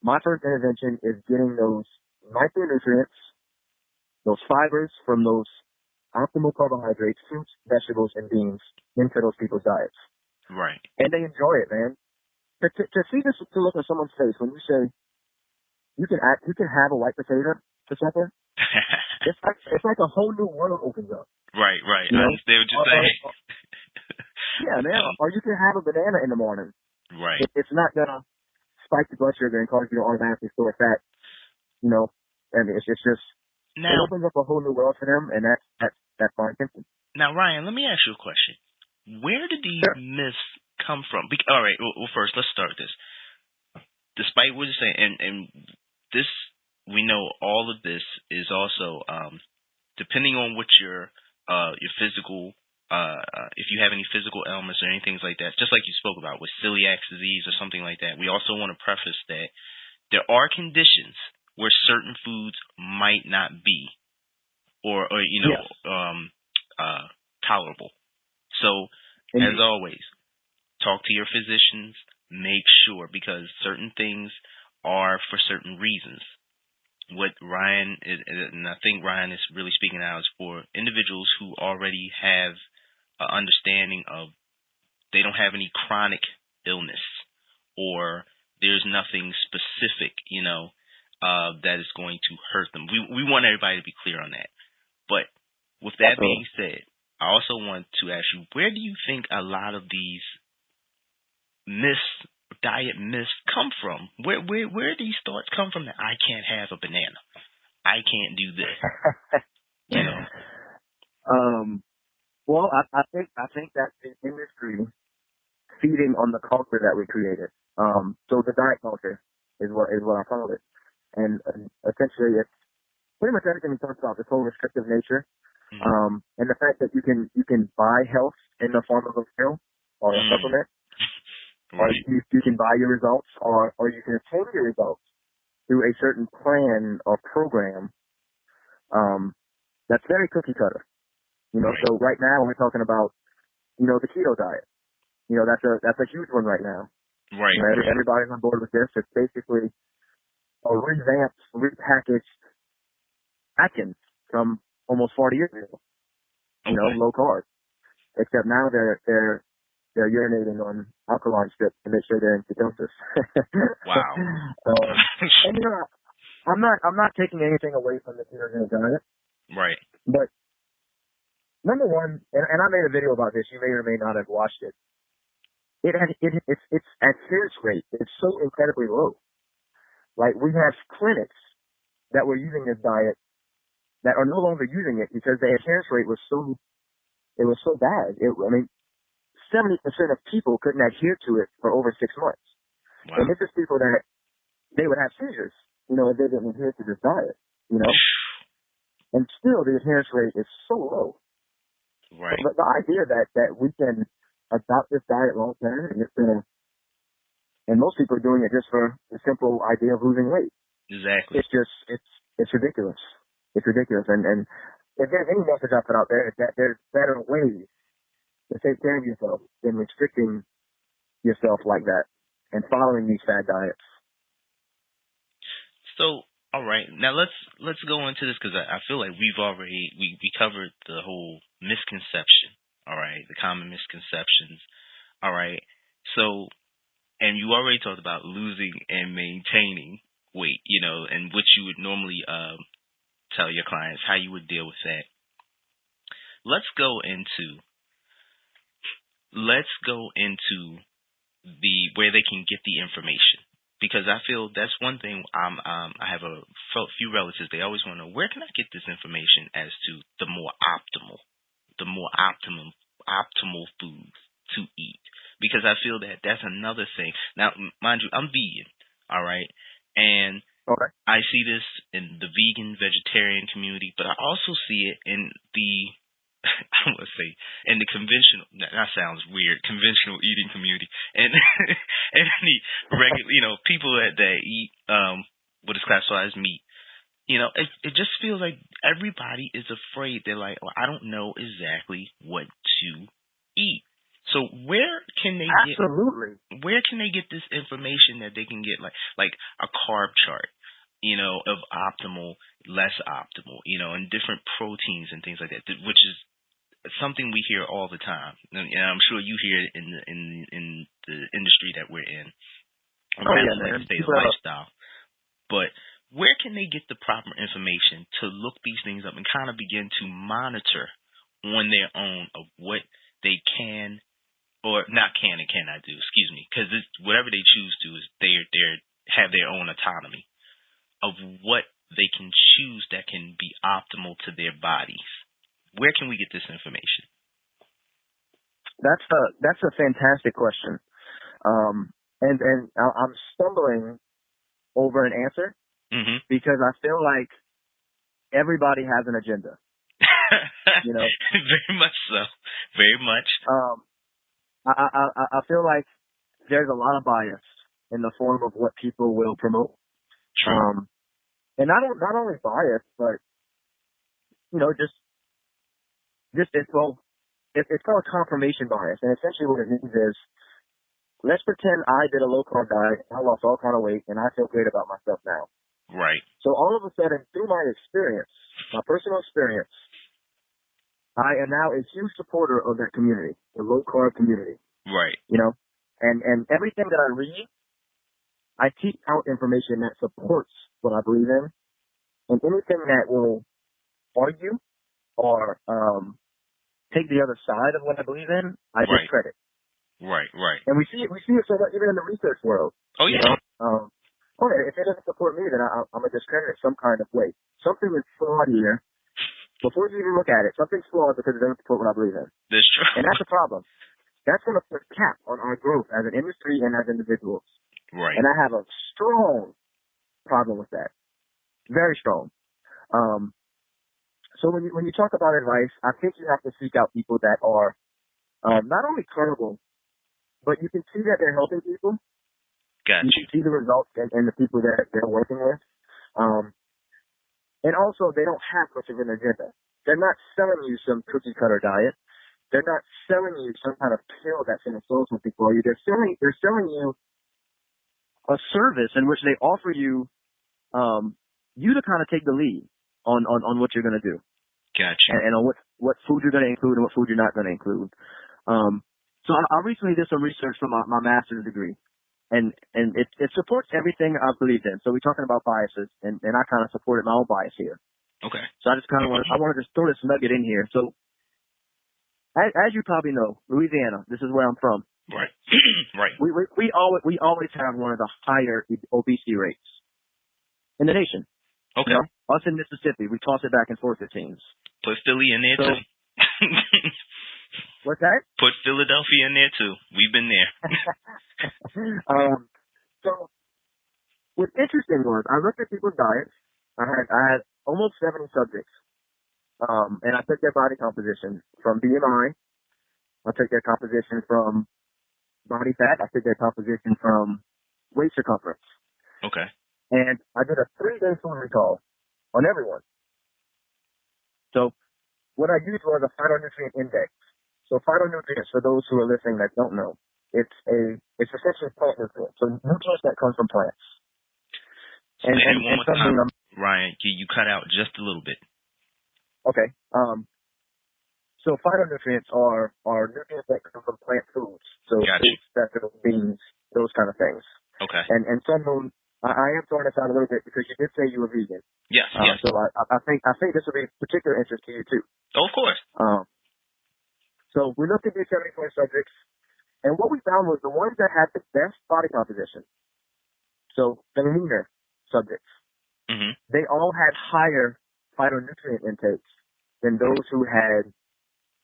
my first intervention is getting those micronutrients, those fibers from those optimal carbohydrates, fruits, vegetables, and beans into those people's diets. Right. And they enjoy it, man. To see this, to look on someone's face when you say you can have a white potato for supper, it's like a whole new world opens up. Right. You I know? understand what you're saying. Yeah, man. Or you can have a banana in the morning. Right. It's not gonna spike your blood sugar and cause you to automatically store fat. You know, and it's just Now, it opens up a whole new world for them, and that's fine. Now, Ryan, let me ask you a question. Where did these myths come from? All right. Well, first, let's start this. Despite what you're saying, and this, we know all of this is also depending on what your physical, if you have any physical ailments or anything like that, just like you spoke about with celiac disease or something like that. We also want to preface that there are conditions where certain foods might not be, or tolerable. So, as always, talk to your physicians. Make sure, because certain things are for certain reasons. What Ryan is, and I think Ryan is really speaking out, is for individuals who already have an understanding of they don't have any chronic illness, or there's nothing specific, that is going to hurt them. We want everybody to be clear on that. But with that being said, I also want to ask you, where do you think a lot of these diet myths come from? Where do these thoughts come from that I can't have a banana, I can't do this? Well, I think that the industry feeding on the culture that we created. So the diet culture is what I call it, and essentially it's pretty much everything we talked about, this whole restrictive nature, and the fact that you can buy health in the form of a pill or a supplement. Or you can buy your results, or you can obtain your results through a certain plan or program. That's very cookie cutter. So right now we're talking about, the keto diet. That's a huge one right now. Right. Everybody's on board with this. It's basically a revamped, repackaged Atkins from almost 40 years ago. Low carb. Except now they're urinating on alkaline strips to make sure they're in ketosis. Wow. And I'm not taking anything away from the ketogenic diet. Right. But number one, and I made a video about this. You may or may not have watched it. Its adherence rate is so incredibly low. Like, we have clinics that were using this diet that are no longer using it because the adherence rate was so bad. 70% of people couldn't adhere to it for over 6 months. Wow. And this is people that they would have seizures, if they didn't adhere to this diet, And still the adherence rate is so low. Right. But the idea that we can adopt this diet long term, and most people are doing it just for the simple idea of losing weight. Exactly. It's ridiculous. It's ridiculous. And if there's any message I put out there, it's that there's better ways to take care of yourself than restricting yourself like that and following these fad diets. So, all right, now let's go into this, because I feel like we've already we covered the whole misconception. All right, the common misconceptions. All right, so, and you already talked about losing and maintaining weight, and what you would normally tell your clients how you would deal with that. Let's go into the where they can get the information, because I feel that's one thing. I have a few relatives. They always want to know, where can I get this information as to the more optimal foods to eat, because I feel that that's another thing. Now, mind you, I'm vegan, all right, and I see this in the vegan vegetarian community, but I also see it in the I would say in the conventional, that sounds weird, conventional eating community, and and the regular, people that eat what is classified as meat. It just feels like everybody is afraid. They're like, well, I don't know exactly what to eat. So where can they get this information that they can get like a carb chart, of optimal, less optimal, and different proteins and things like that, which is something we hear all the time. And I'm sure you hear it in the industry that we're in. Lifestyle. But where can they get the proper information to look these things up and kind of begin to monitor on their own of what they can or not can and cannot do? Excuse me, because whatever they choose to is they have their own autonomy of what they can choose that can be optimal to their bodies. Where can we get this information? That's a fantastic question, and I'm stumbling over an answer. Mm-hmm. Because I feel like everybody has an agenda. Very much so. Very much. I feel like there's a lot of bias in the form of what people will promote. True. And not only bias, but it's called confirmation bias. And essentially what it means is, let's pretend I did a low carb diet, I lost all kind of weight, and I feel great about myself now. Right. So all of a sudden, through my experience, my personal experience, I am now a huge supporter of that community, the low carb community. Right. And everything that I read, I seek out information that supports what I believe in, and anything that will argue or take the other side of what I believe in, I discredit. Right. And we see it so much even in the research world. Oh yeah. If it doesn't support me, then I'm going to discredit it some kind of way. Something is flawed here. Before you even look at it, something's flawed because it doesn't support what I believe in. That's true. And that's a problem. That's going to put a cap on our growth as an industry and as individuals. Right. And I have a strong problem with that. Very strong. So when you talk about advice, I think you have to seek out people that are not only credible, but you can see that they're helping people. Gotcha. You can see the results and the people that they're working with. And also, they don't have much of an agenda. They're not selling you some cookie-cutter diet. They're not selling you some kind of pill that's going to solve something for you. They're selling you a service in which they offer you you to kind of take the lead on what you're going to do. Gotcha. And on what food you're going to include and what food you're not going to include. So I recently did some research for my master's degree. And it supports everything I've believed in. So we're talking about biases, and I kind of supported my own bias here. Okay. So I just kind of wanted to throw this nugget in here. So as you probably know, Louisiana, this is where I'm from. Right. Right. We always have one of the higher obesity rates in the nation. Okay. Us in Mississippi, we toss it back and forth, it seems. Put Philly in there too. What's that? Put Philadelphia in there too. We've been there. So what's interesting was I looked at people's diets. I had almost 70 subjects. And I took their body composition from BMI. I took their composition from body fat. I took their composition from waist circumference. Okay. And I did a 3-day food recall on everyone. So what I used was a phytonutrient index. So phytonutrients, for those who are listening that don't know, it's essentially plant nutrients. So nutrients that come from plants. Say it one more time, Ryan. You cut out just a little bit. Okay. So phytonutrients are nutrients that come from plant foods. So fruits, vegetables, beans, those kind of things. Okay. And some, I am throwing this out a little bit because you did say you were vegan. Yes. Yes. So I think this will be of particular interest to you too. Oh, of course. So we looked at these 74 subjects, and what we found was the ones that had the best body composition, so the leaner subjects, they all had higher phytonutrient intakes than those who had,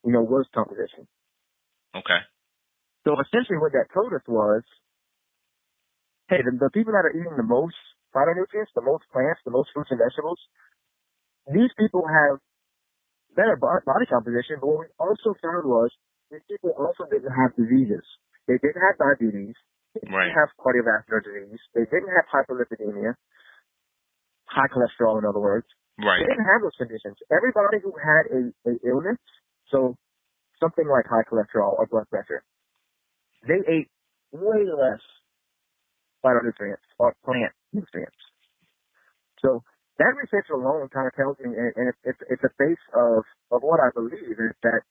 worse composition. Okay. So essentially what that told us was, hey, the people that are eating the most phytonutrients, the most plants, the most fruits and vegetables, these people have better body composition. But what we also found was these people also didn't have diseases. They didn't have diabetes. They didn't have cardiovascular disease. They didn't have hyperlipidemia, high cholesterol, in other words. Right. They didn't have those conditions. Everybody who had a illness, so something like high cholesterol or blood pressure, they ate way less phytonutrients or plant nutrients. So that research alone kind of tells me, and it's a base of what I believe, is that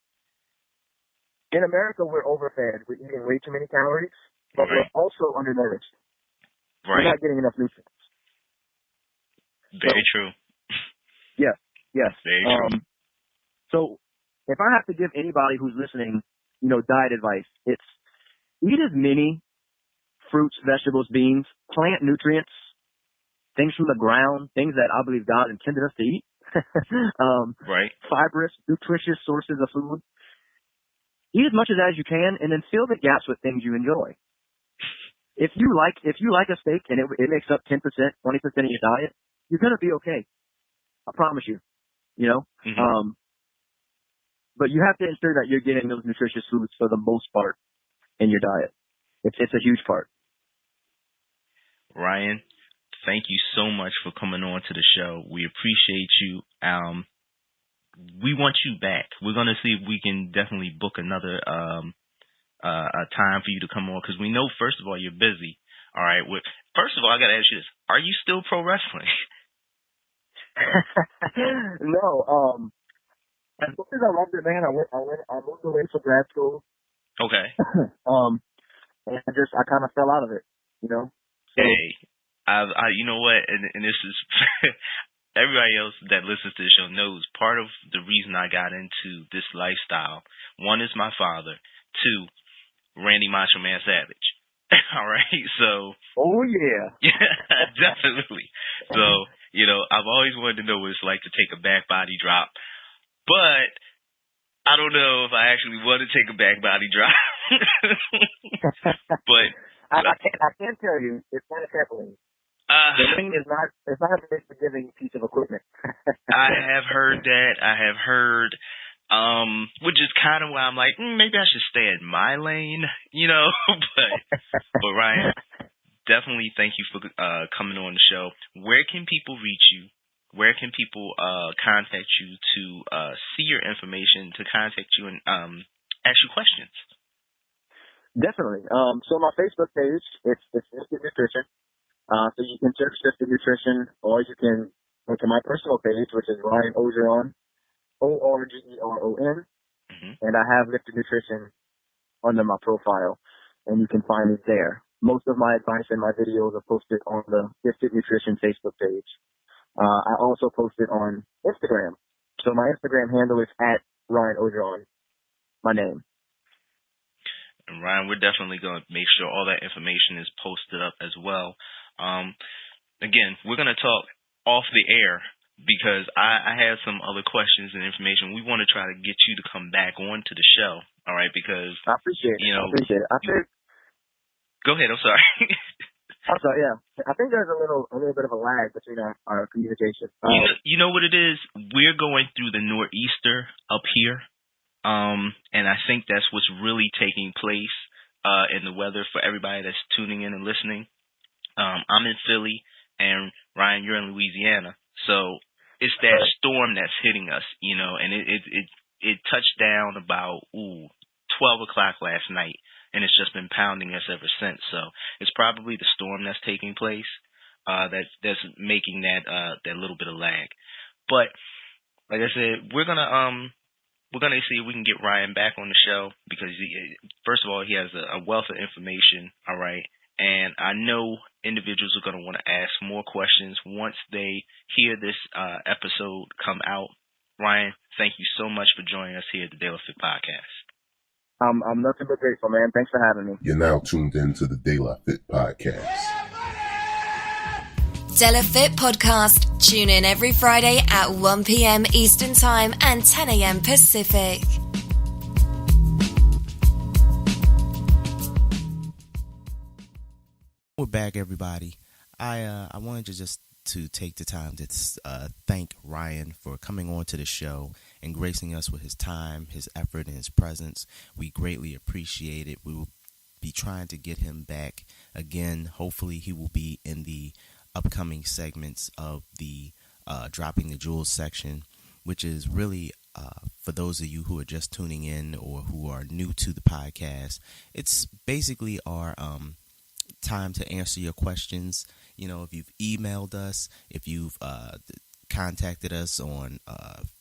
in America we're overfed. We're eating way too many calories, but we're also undernourished. Right. We're not getting enough nutrients. Very true. Yes. Very true. So if I have to give anybody who's listening, diet advice, it's eat as many fruits, vegetables, beans, plant nutrients, things from the ground, things that I believe God intended us to eat. Right. Fibrous, nutritious sources of food. Eat as much as you can, and then fill the gaps with things you enjoy. If you like a steak and it makes up 10%, 20% of your diet, you're gonna be okay. I promise you. Mm-hmm. But you have to ensure that you're getting those nutritious foods for the most part in your diet. It's a huge part. Ryan, thank you so much for coming on to the show. We appreciate you. We want you back. We're going to see if we can definitely book another a time for you to come on, because we know, first of all, you're busy. All right. First of all, I got to ask you this. Are you still pro wrestling? No. As much as I loved it, man, I moved away from grad school. Okay. And I kind of fell out of it, So, hey, you know what? And this is everybody else that listens to the show knows part of the reason I got into this lifestyle. One is my father. Two, Randy Macho Man Savage. All right. So. Oh yeah. Yeah, definitely. So, I've always wanted to know what it's like to take a back body drop. But I don't know if I actually want to take a back body drop. But I can tell you, it's not a trampoline. The ring is not. It's not a very forgiving piece of equipment. I have heard that. I have heard, which is kind of why I'm like, maybe I should stay in my lane, But Ryan, definitely thank you for coming on the show. Where can people reach you? Where can people contact you to see your information, to contact you and ask you questions? Definitely. So my Facebook page, it's Fisted Nutrition. So you can search Fisted Nutrition, or you can go to my personal page, which is Ryan Orgeron, Orgeron, mm-hmm. and I have Lifted Nutrition under my profile, and you can find it there. Most of my advice and my videos are posted on the Fisted Nutrition Facebook page. I also post it on Instagram. So my Instagram handle is @Ryan Orgeron, my name. And Ryan, we're definitely going to make sure all that information is posted up as well. Again, we're going to talk off the air because I have some other questions and information. We want to try to get you to come back onto the show, all right? Because I appreciate it. I appreciate it. Go ahead. I'm sorry. I'm sorry. Yeah, I think there's a little bit of a lag between our communication. You know what it is? We're going through the nor'easter up here, and I think that's what's really taking place in the weather for everybody that's tuning in and listening. I'm in Philly, and Ryan, you're in Louisiana, so it's that storm that's hitting us, and it touched down about 12 o'clock last night. And it's just been pounding us ever since. So it's probably the storm that's taking place that's making that little bit of lag. But like I said, we're gonna see if we can get Ryan back on the show because first of all he has a wealth of information. All right, and I know individuals are gonna want to ask more questions once they hear this episode come out. Ryan, thank you so much for joining us here at the Daily Fit Podcast. I'm nothing but grateful, man. Thanks for having me. You're now tuned in to the Daily Fit Podcast. Daily Fit Podcast. Tune in every Friday at 1 p.m. Eastern Time and 10 a.m. Pacific. We're back, everybody. I wanted to just take the time to thank Ryan for coming on to the show and gracing us with his time, his effort, and his presence. We greatly appreciate it. We will be trying to get him back again. Hopefully he will be in the upcoming segments of the Dropping the Jewels section, which is really for those of you who are just tuning in or who are new to the podcast. It's basically our time to answer your questions. You know, if you've emailed us, if you've contacted us on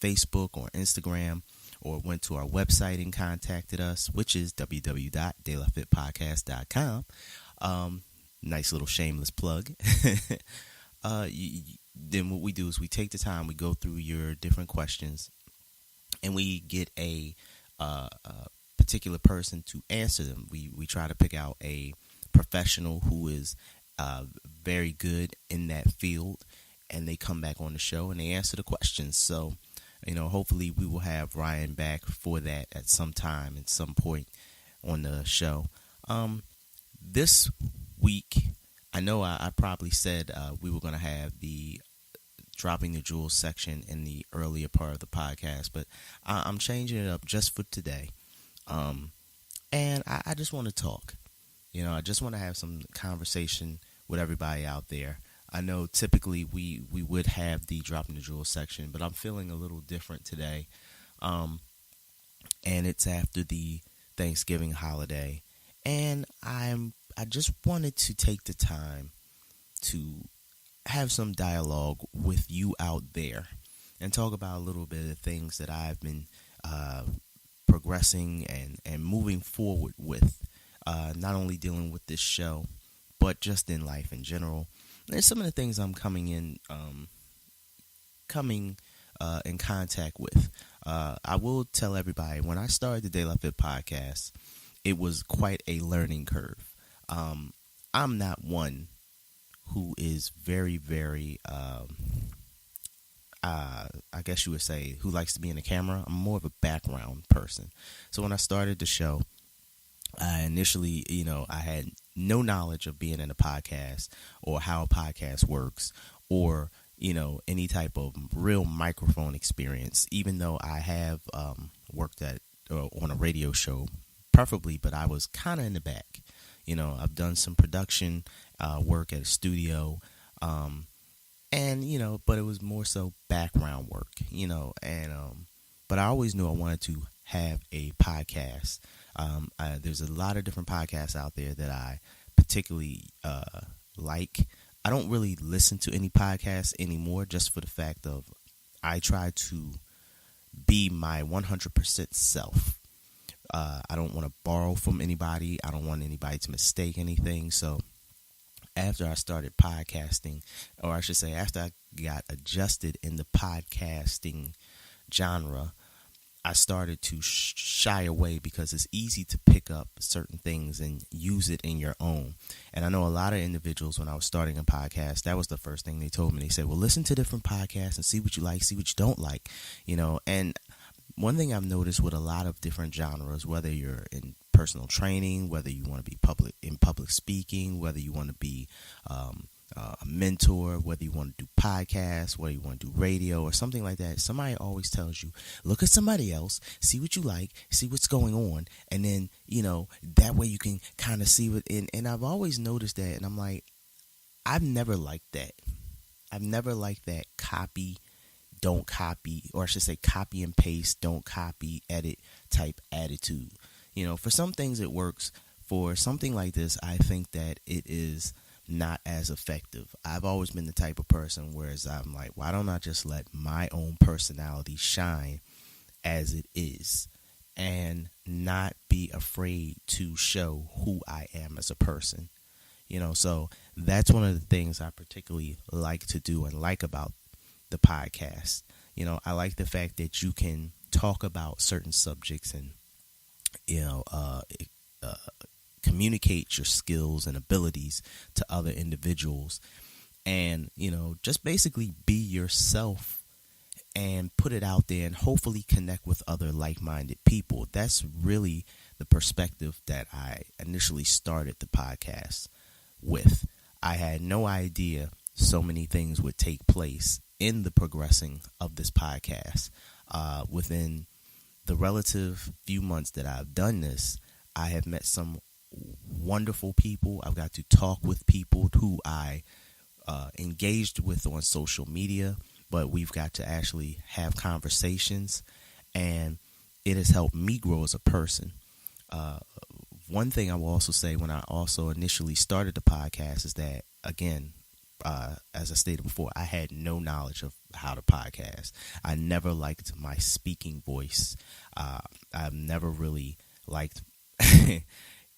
Facebook or Instagram, or went to our website and contacted us, which is www.delafitpodcast.com. Nice little shameless plug. Then what we do is we take the time, we go through your different questions, and we get a particular person to answer them. We try to pick out a professional who is very good in that field, and they come back on the show and they answer the questions. So, you know, hopefully we will have Ryan back for that at some time, at some point on the show. This week, I know I probably said we were going to have the Dropping the Jewels section in the earlier part of the podcast, but I'm changing it up just for today. And I just want to talk. You know, I just want to have some conversation with everybody out there. I know typically we would have the Dropping the Jewels section, but I'm feeling a little different today. And it's after the Thanksgiving holiday. And I just wanted to take the time to have some dialogue with you out there and talk about a little bit of things that I've been progressing and moving forward with, not only dealing with this show, but just in life in general. And some of the things I'm coming in contact with. I will tell everybody, when I started the De La Fit podcast, it was quite a learning curve. I'm not one who is very, very, I guess you would say, who likes to be in the camera. I'm more of a background person. So when I started the show, I initially, I had no knowledge of being in a podcast or how a podcast works or, any type of real microphone experience, even though I have worked on a radio show, preferably, but I was kind of in the back. I've done some production work at a studio, and, but it was more so background work, but I always knew I wanted to have a podcast. There's a lot of different podcasts out there that I particularly like. I don't really listen to any podcasts anymore just for the fact of I try to be my 100% self. I don't want to borrow from anybody. I don't want anybody to mistake anything. So after I started podcasting, or I should say after I got adjusted in the podcasting genre, I started to shy away because it's easy to pick up certain things and use it in your own. And I know a lot of individuals, when I was starting a podcast, that was the first thing they told me. They said, well, listen to different podcasts and see what you like, see what you don't like, and one thing I've noticed with a lot of different genres, whether you're in personal training, whether you want to be public speaking, whether you want to be a mentor, whether you want to do podcasts, whether you want to do radio or something like that, somebody always tells you, look at somebody else, see what you like, see what's going on, and then, that way you can kind of see what, and I've always noticed that, and I'm like, I've never liked that. I've never liked that copy, don't copy, or I should say copy and paste, don't copy, edit type attitude. For some things it works. For something like this, I think that it is not as effective. I've always been the type of person whereas I'm like, why don't I just let my own personality shine as it is and not be afraid to show who I am as a person? So that's one of the things I particularly like to do and like about the podcast. I like the fact that you can talk about certain subjects and, communicate your skills and abilities to other individuals and, just basically be yourself and put it out there and hopefully connect with other like-minded people. That's really the perspective that I initially started the podcast with. I had no idea so many things would take place in the progressing of this podcast. within the relative few months that I've done this, I have met some wonderful people. I've got to talk with people who I engaged with on social media, but we've got to actually have conversations, and it has helped me grow as a person. One thing I will also say when I also initially started the podcast is that, again, as I stated before, I had no knowledge of how to podcast. I never liked my speaking voice. I've never really liked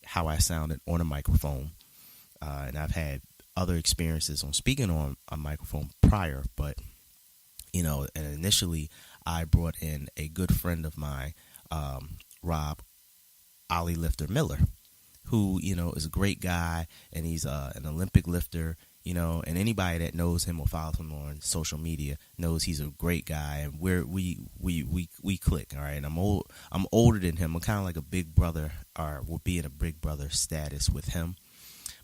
how I sounded on a microphone. And I've had other experiences on speaking on a microphone prior, but, and initially I brought in a good friend of mine, Rob Ollie Lifter Miller, who, is a great guy, and he's an Olympic lifter, and anybody that knows him or follows him on social media knows he's a great guy, and we click. All right. I'm older than him. I'm kind of like a big brother, or will be in a big brother status with him.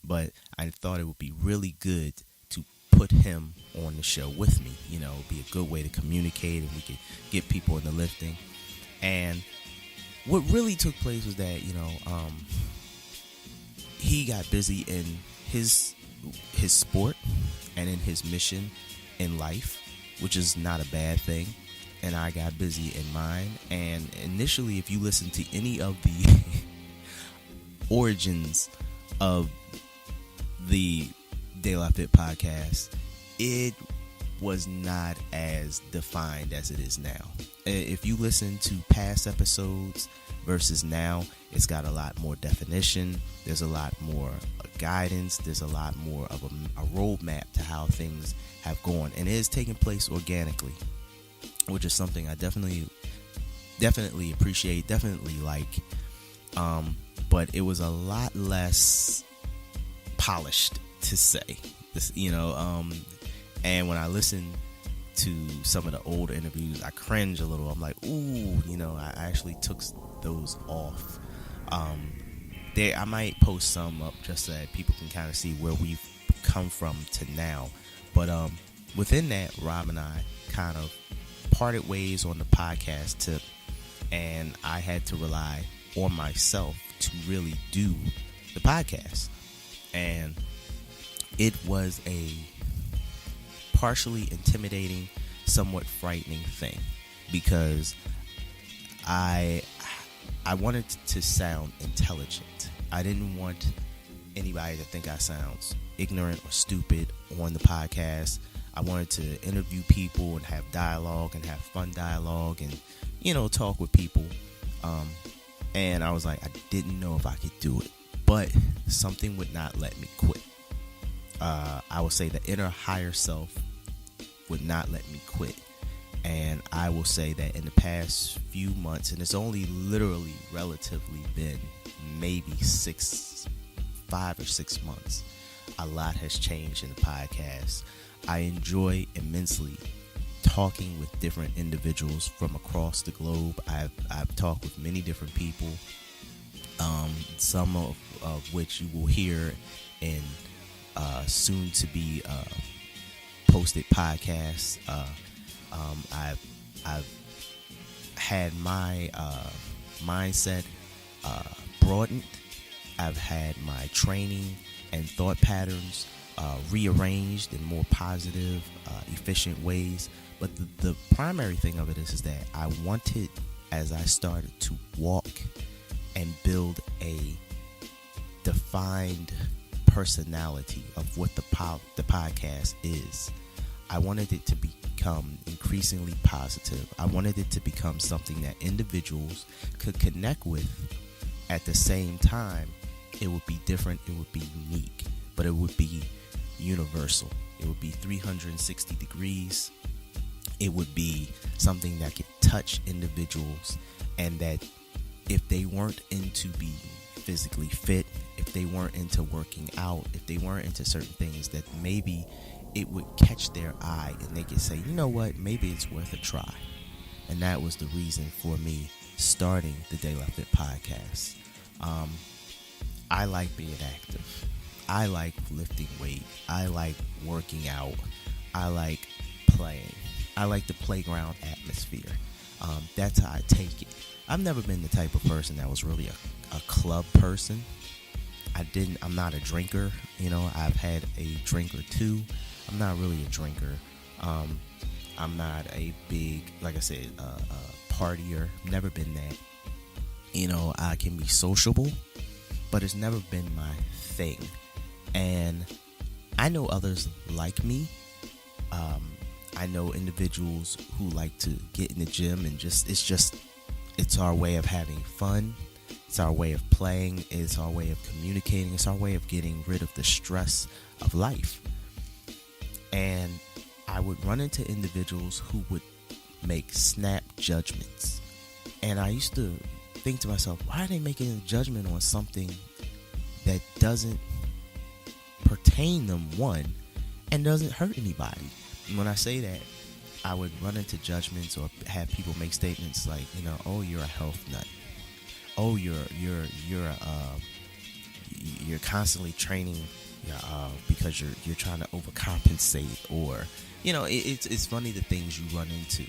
But I thought it would be really good to put him on the show with me. It'd be a good way to communicate, and we could get people into lifting. And what really took place was that, he got busy in his sport and in his mission in life, which is not a bad thing. And I got busy in mine. And initially, if you listen to any of the origins of the De La Fit podcast, it was not as defined as it is now. If you listen to past episodes versus now, it's got a lot more definition. There's a lot more guidance. There's a lot more of a roadmap to how things have gone, and it is taking place organically, which is something I definitely appreciate, definitely like. But it was a lot less polished, to say this, and when I listen to some of the old interviews, I cringe a little. I'm like, ooh, I actually took those off. I might post some up just so that people can kind of see where we've come from to now. But within that, Rob and I kind of parted ways on the podcast tip, and I had to rely on myself to really do the podcast. And it was a partially intimidating, somewhat frightening thing, because I wanted to sound intelligent. I didn't want anybody to think I sound ignorant or stupid on the podcast. I wanted to interview people and have dialogue and have fun dialogue and, talk with people. And I was like, I didn't know if I could do it, but something would not let me quit. I would say the inner higher self would not let me quit. And I will say that in the past few months, and it's only literally relatively been maybe 5 or 6 months, a lot has changed in the podcast. I enjoy immensely talking with different individuals from across the globe. I've talked with many different people, some of which you will hear in soon to be posted podcasts. I've had my mindset broadened. I've had my training and thought patterns rearranged in more positive, efficient ways. But the primary thing of it is that I wanted, as I started to walk and build a defined personality of what the podcast is, I wanted it to become increasingly positive. I wanted it to become something that individuals could connect with. At the same time, it would be different, it would be unique, but it would be universal. It would be 360 degrees. It would be something that could touch individuals, and that if they weren't into being physically fit, if they weren't into working out, if they weren't into certain things, that maybe it would catch their eye and they could say, you know what, maybe it's worth a try. And that was the reason for me starting the De La Fit podcast. I like being active. I like lifting weight. I like working out. I like playing. I like the playground atmosphere. That's how I take it. I've never been the type of person that was really a club person. I'm not a drinker. I've had a drink or two. I'm not really a drinker. I'm not a big, like I said, partier. Never been that. I can be sociable, but it's never been my thing. And I know others like me. I know individuals who like to get in the gym and it's our way of having fun. It's our way of playing. It's our way of communicating. It's our way of getting rid of the stress of life. And I would run into individuals who would make snap judgments. And I used to think to myself, why are they making a judgment on something that doesn't pertain them, one, and doesn't hurt anybody? And when I say that, I would run into judgments or have people make statements like, oh, you're a health nut. Oh, you're constantly training because you're trying to overcompensate, or it's funny the things you run into,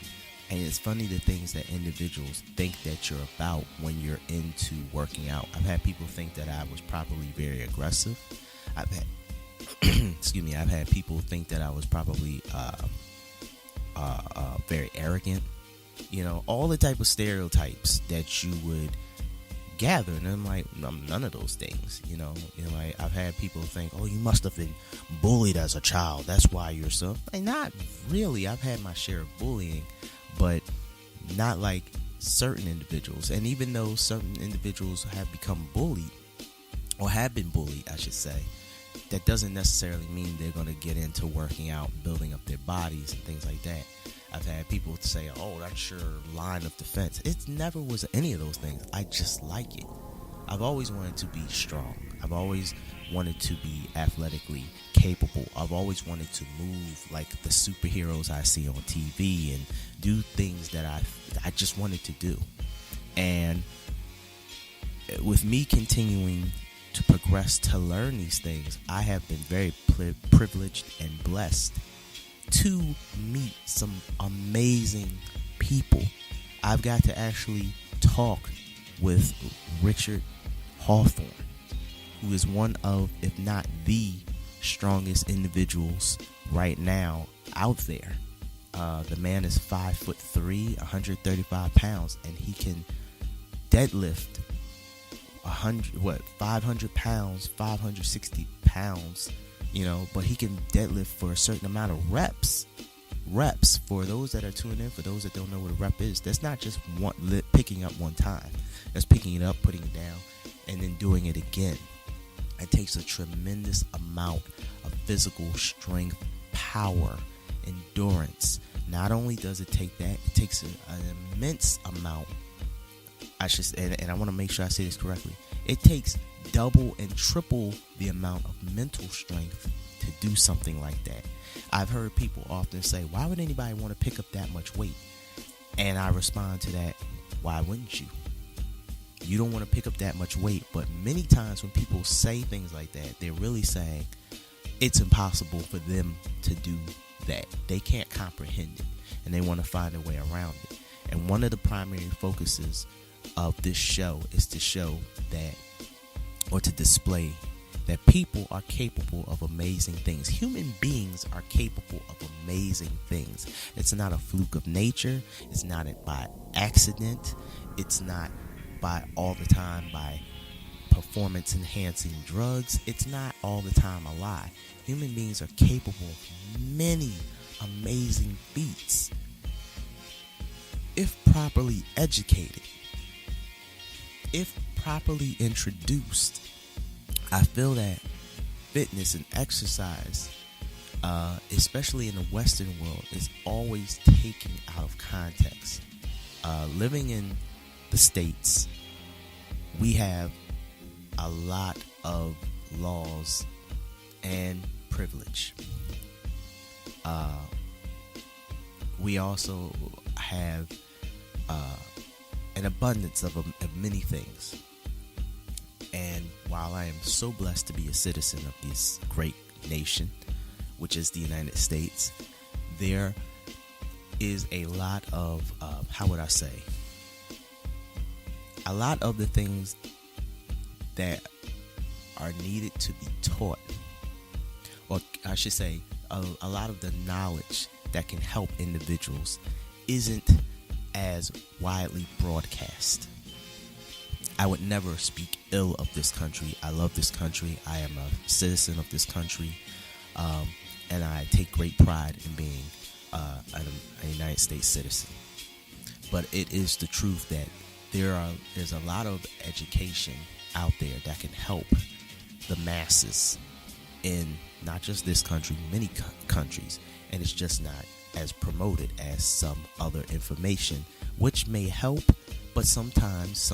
and it's funny the things that individuals think that you're about when you're into working out. I've had people think that I was probably very aggressive. I've had I've had people think that I was probably very arrogant. All the type of stereotypes that you would gather, and I'm like, none of those things. I've had people think, oh, you must have been bullied as a child, that's why you're so. Not really. I've had my share of bullying, but not like certain individuals. And even though certain individuals have become bullied, or have been bullied, I should say, that doesn't necessarily mean they're going to get into working out, building up their bodies and things like that. I've had people say, oh, that's your line of defense. It never was any of those things. I just like it. I've always wanted to be strong. I've always wanted to be athletically capable. I've always wanted to move like the superheroes I see on TV and do things that I just wanted to do. And with me continuing to progress to learn these things, I have been very privileged and blessed to meet some amazing people. I've got to actually talk with Richard Hawthorne, who is one of, if not the strongest individuals right now out there. The man is 5'3", 135 pounds, and he can deadlift 500 pounds, 560 pounds, but he can deadlift for a certain amount of reps. For those that are tuning in, for those that don't know what a rep is, that's not just picking up one time. That's picking it up, putting it down, and then doing it again. It takes a tremendous amount of physical strength, power, endurance. Not only does it take that, it takes an immense amount. And I want to make sure I say this correctly. It takes double and triple the amount of mental strength to do something like that. I've heard people often say, why would anybody want to pick up that much weight? And I respond to that, why wouldn't you? You don't want to pick up that much weight, but many times when people say things like that, they're really saying it's impossible for them to do that. They can't comprehend it, and they want to find a way around it. And one of the primary focuses of this show is to show that, or to display that people are capable of amazing things. Human beings are capable of amazing things. It's not a fluke of nature. It's not by accident. It's not by all the time by performance enhancing drugs. It's not all the time a lie. Human beings are capable of many amazing feats if properly educated, if properly introduced. I feel that fitness and exercise, especially in the Western world, is always taken out of context. Living in the States, we have a lot of laws and privilege. We also have an abundance of many things. And while I am so blessed to be a citizen of this great nation, which is the United States, there is a lot of, how would I say, a lot of the things that are needed to be taught, or I should say, a lot of the knowledge that can help individuals isn't as widely broadcast. I would never speak ill of this country. I love this country. I am a citizen of this country, and I take great pride in being a United States citizen. But it is the truth that there's a lot of education out there that can help the masses in not just this country, many countries, and it's just not as promoted as some other information, which may help, but sometimes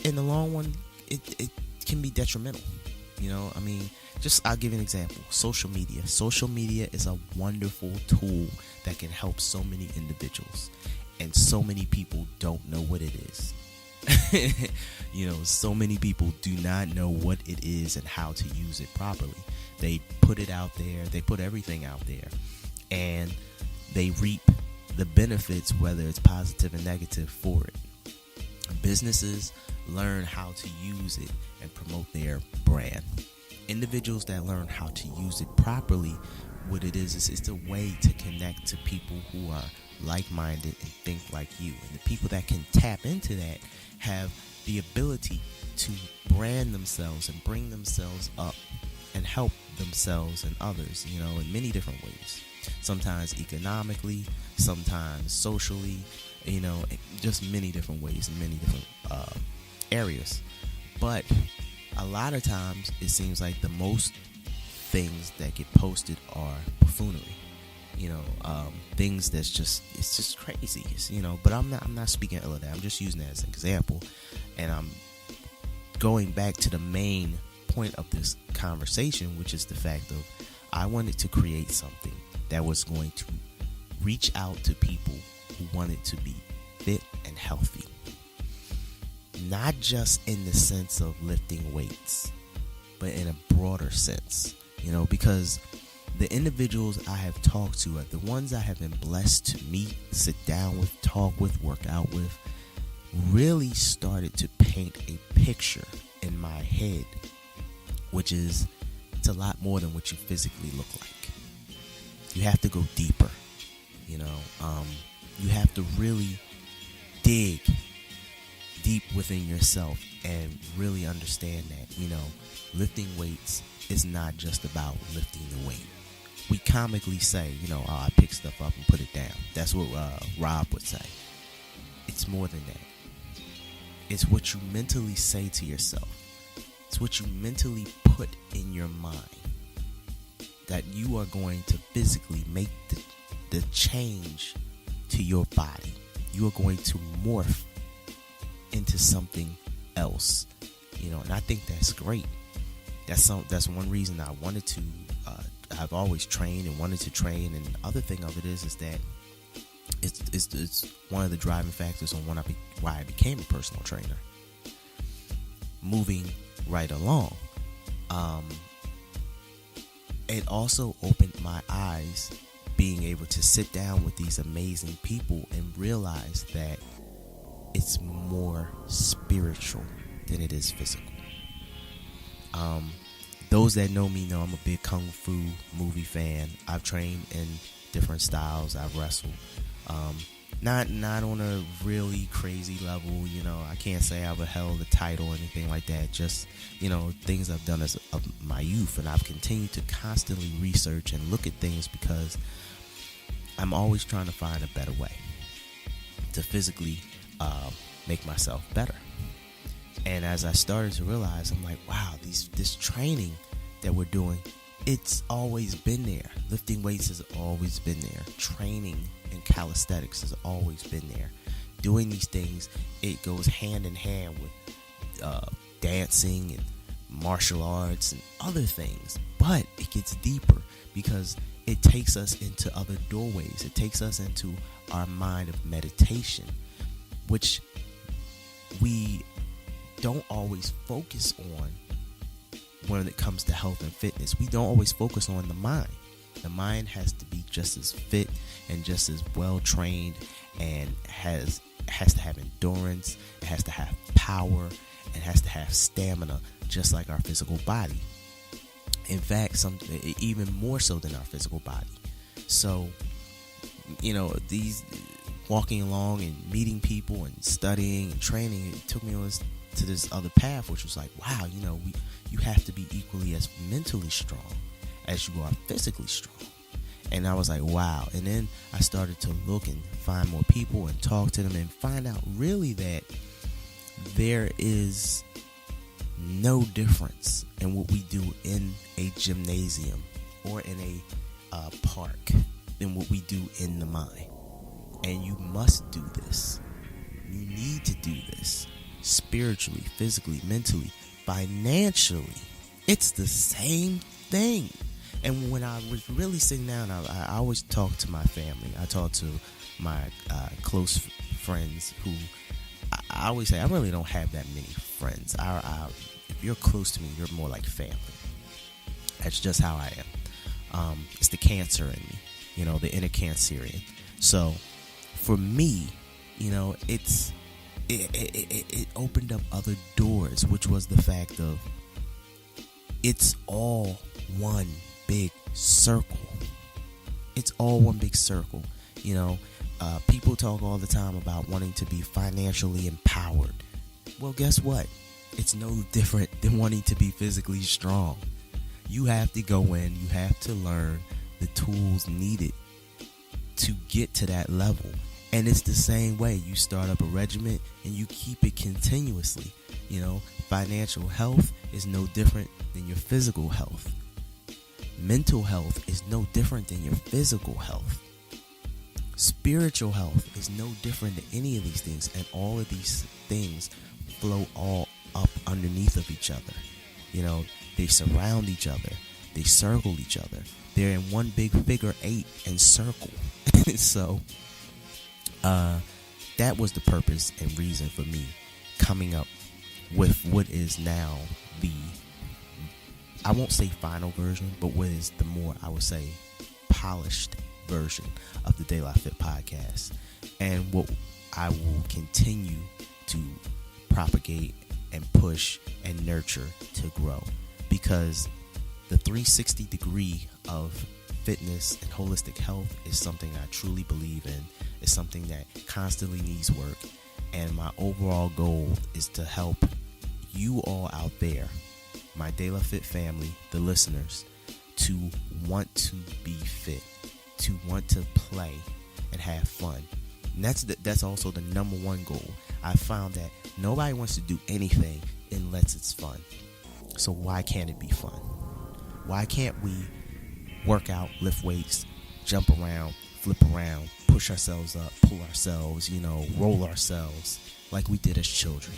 in the long run it can be detrimental. I mean, I'll give you an example. Social media is a wonderful tool that can help so many individuals, and so many people don't know what it is. So many people do not know what it is and how to use it properly. They put it out there, they put everything out there, and they reap the benefits, whether it's positive and negative, for it. Businesses learn how to use it and promote their brand. Individuals that learn how to use it properly, what it is it's a way to connect to people who are like-minded and think like you. And the people that can tap into that have the ability to brand themselves and bring themselves up and help themselves and others, in many different ways. Sometimes economically, sometimes socially, just many different ways in many different areas. But a lot of times it seems like the most things that get posted are buffoonery. Things it's just crazy. But I'm not speaking ill of that. I'm just using that as an example, and I'm going back to the main point of this conversation, which is the fact of I wanted to create something that was going to reach out to people who wanted to be fit and healthy, not just in the sense of lifting weights, but in a broader sense, because the individuals I have talked to are the ones I have been blessed to meet, sit down with, talk with, work out with, really started to paint a picture in my head, which is, it's a lot more than what you physically look like. You have to go deeper, you have to really dig deep within yourself and really understand that, lifting weights is not just about lifting the weight. We comically say, I pick stuff up and put it down. That's what Rob would say. It's more than that. It's what you mentally say to yourself. It's what you mentally put in your mind, that you are going to physically make the change to your body. You are going to morph into something else, and I think that's great. That's one reason I wanted to. I've always trained and wanted to train, and the other thing of it is that it's one of the driving factors on why I became a personal trainer. Moving right along, it also opened my eyes, being able to sit down with these amazing people and realize that it's more spiritual than it is physical. Those that know me know I'm a big Kung Fu movie fan. I've trained in different styles. I've wrestled. Not on a really crazy level, I can't say I've held a title or anything like that. Just, things I've done as of my youth, and I've continued to constantly research and look at things because I'm always trying to find a better way to physically make myself better. And as I started to realize, I'm like, wow, this training that we're doing, it's always been there. Lifting weights has always been there. Training and calisthenics has always been there. Doing these things, it goes hand in hand with dancing and martial arts and other things. But it gets deeper because it takes us into other doorways. It takes us into our mind of meditation, which we don't always focus on when it comes to health and fitness. We don't always focus on the mind. The mind has to be just as fit and just as well trained, and has to have endurance, it has to have power, it has to have stamina, just like our physical body. In fact, even more so than our physical body. So, these walking along and meeting people and studying and training, it took me to this other path, which was like, wow, you have to be equally as mentally strong as you are physically strong. And I was like, wow. And then I started to look and find more people and talk to them and find out really that there is no difference in what we do in a gymnasium or in a park than what we do in the mind. And you must do this. You need to do this spiritually, physically, mentally, financially. It's the same thing. And when I was really sitting down, I always talk to my family. I talk to my close friends who I always say I really don't have that many friends. If you're close to me, you're more like family. That's just how I am. It's the cancer in me, the inner Cancerian. So for me, it opened up other doors, which was the fact of it's all one big circle. It's all one big circle. People talk all the time about wanting to be financially empowered. Well, guess what? It's no different than wanting to be physically strong. You have to go in, you have to learn the tools needed to get to that level. And it's the same way. You start up a regimen and you keep it continuously. Financial health is no different than your physical health. Mental health is no different than your physical health. Spiritual health is no different than any of these things. And all of these things flow all up underneath of each other. They surround each other. They circle each other. They're in one big figure 8 and circle. So that was the purpose and reason for me coming up with what is now I won't say final version, but what is the more, I would say, polished version of the De La Fit podcast, and what I will continue to propagate and push and nurture to grow, because the 360 degree of fitness and holistic health is something I truly believe in. It's something that constantly needs work, and my overall goal is to help you all out there, my De La Fit family, the listeners, to want to be fit, to want to play and have fun. And that's also the number one goal. I found that nobody wants to do anything unless it's fun. So why can't it be fun? Why can't we work out, lift weights, jump around, flip around, push ourselves up, pull ourselves, roll ourselves like we did as children,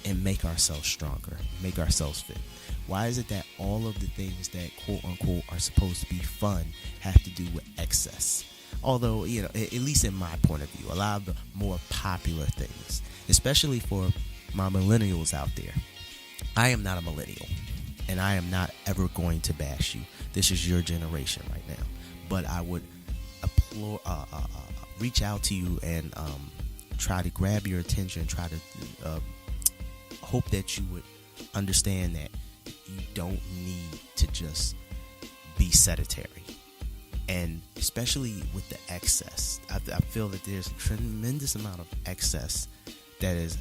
and make ourselves stronger, make ourselves fit? Why is it that all of the things that quote unquote are supposed to be fun have to do with excess? Although, at least in my point of view, a lot of the more popular things, especially for my millennials out there. I am not a millennial, and I am not ever going to bash you. This is your generation right now. But I would reach out to you and try to grab your attention, try to hope that you would understand that you don't need to just be sedentary. And especially with the excess, I feel that there's a tremendous amount of excess that is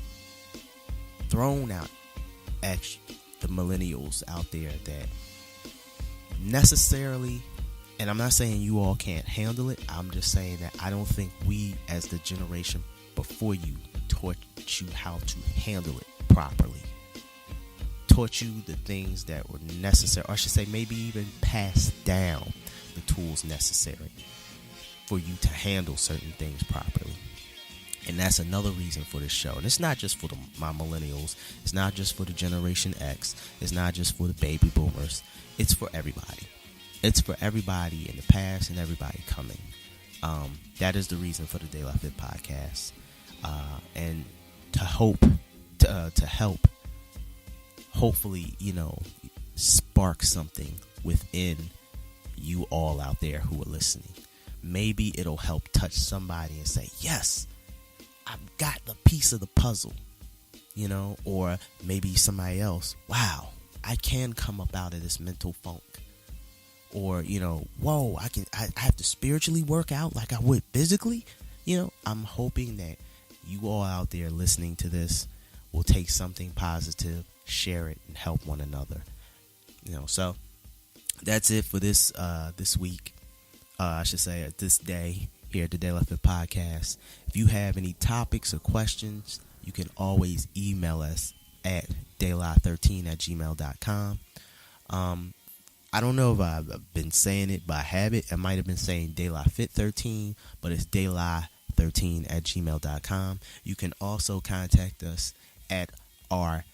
thrown out at the millennials out there that necessarily, and I'm not saying you all can't handle it, I'm just saying that I don't think we as the generation before you taught you how to handle it properly. Taught you the things that were necessary, or I should say maybe even passed down the tools necessary for you to handle certain things properly. And that's another reason for this show. And it's not just for my millennials. It's not just for the Generation X. It's not just for the baby boomers. It's for everybody. It's for everybody in the past and everybody coming. That is the reason for the De La Fit podcast. And to help, hopefully, spark something within you all out there who are listening. Maybe it'll help touch somebody and say, yes, I've got the piece of the puzzle, you know, or maybe somebody else, wow, I can come up out of this mental funk. Or, you know, whoa, I have to spiritually work out like I would physically. You know, I'm hoping that you all out there listening to this will take something positive, share it, and help one another. You know, so that's it for this week. I should say this day here at the De La Fit Podcast. If you have any topics or questions, you can always email us at daylife13@gmail.com. I don't know if I've been saying it by habit. I might have been saying daylife13, but it's daylife13@gmail.com. You can also contact us at our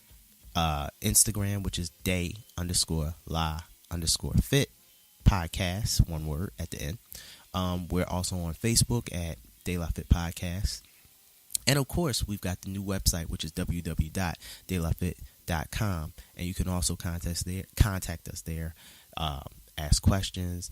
Instagram, which is day_la_fit podcast, one word at the end. We're also on Facebook at De La Fit Podcast. And of course, we've got the new website, which is www.daylafit.com. And you can also contact us there, ask questions,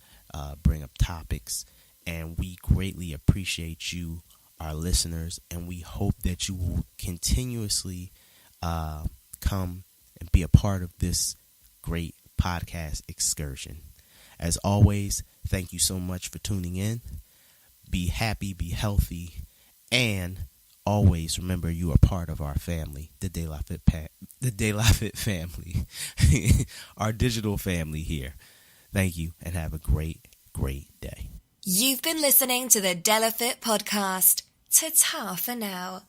bring up topics. And we greatly appreciate you, our listeners. And we hope that you will continuously come and be a part of this great podcast excursion. As always, thank you so much for tuning in. Be happy, be healthy, and always remember you are part of our family, the De La Fit family, our digital family here. Thank you, and have a great, great day. You've been listening to the De La Fit Podcast. Ta-ta for now.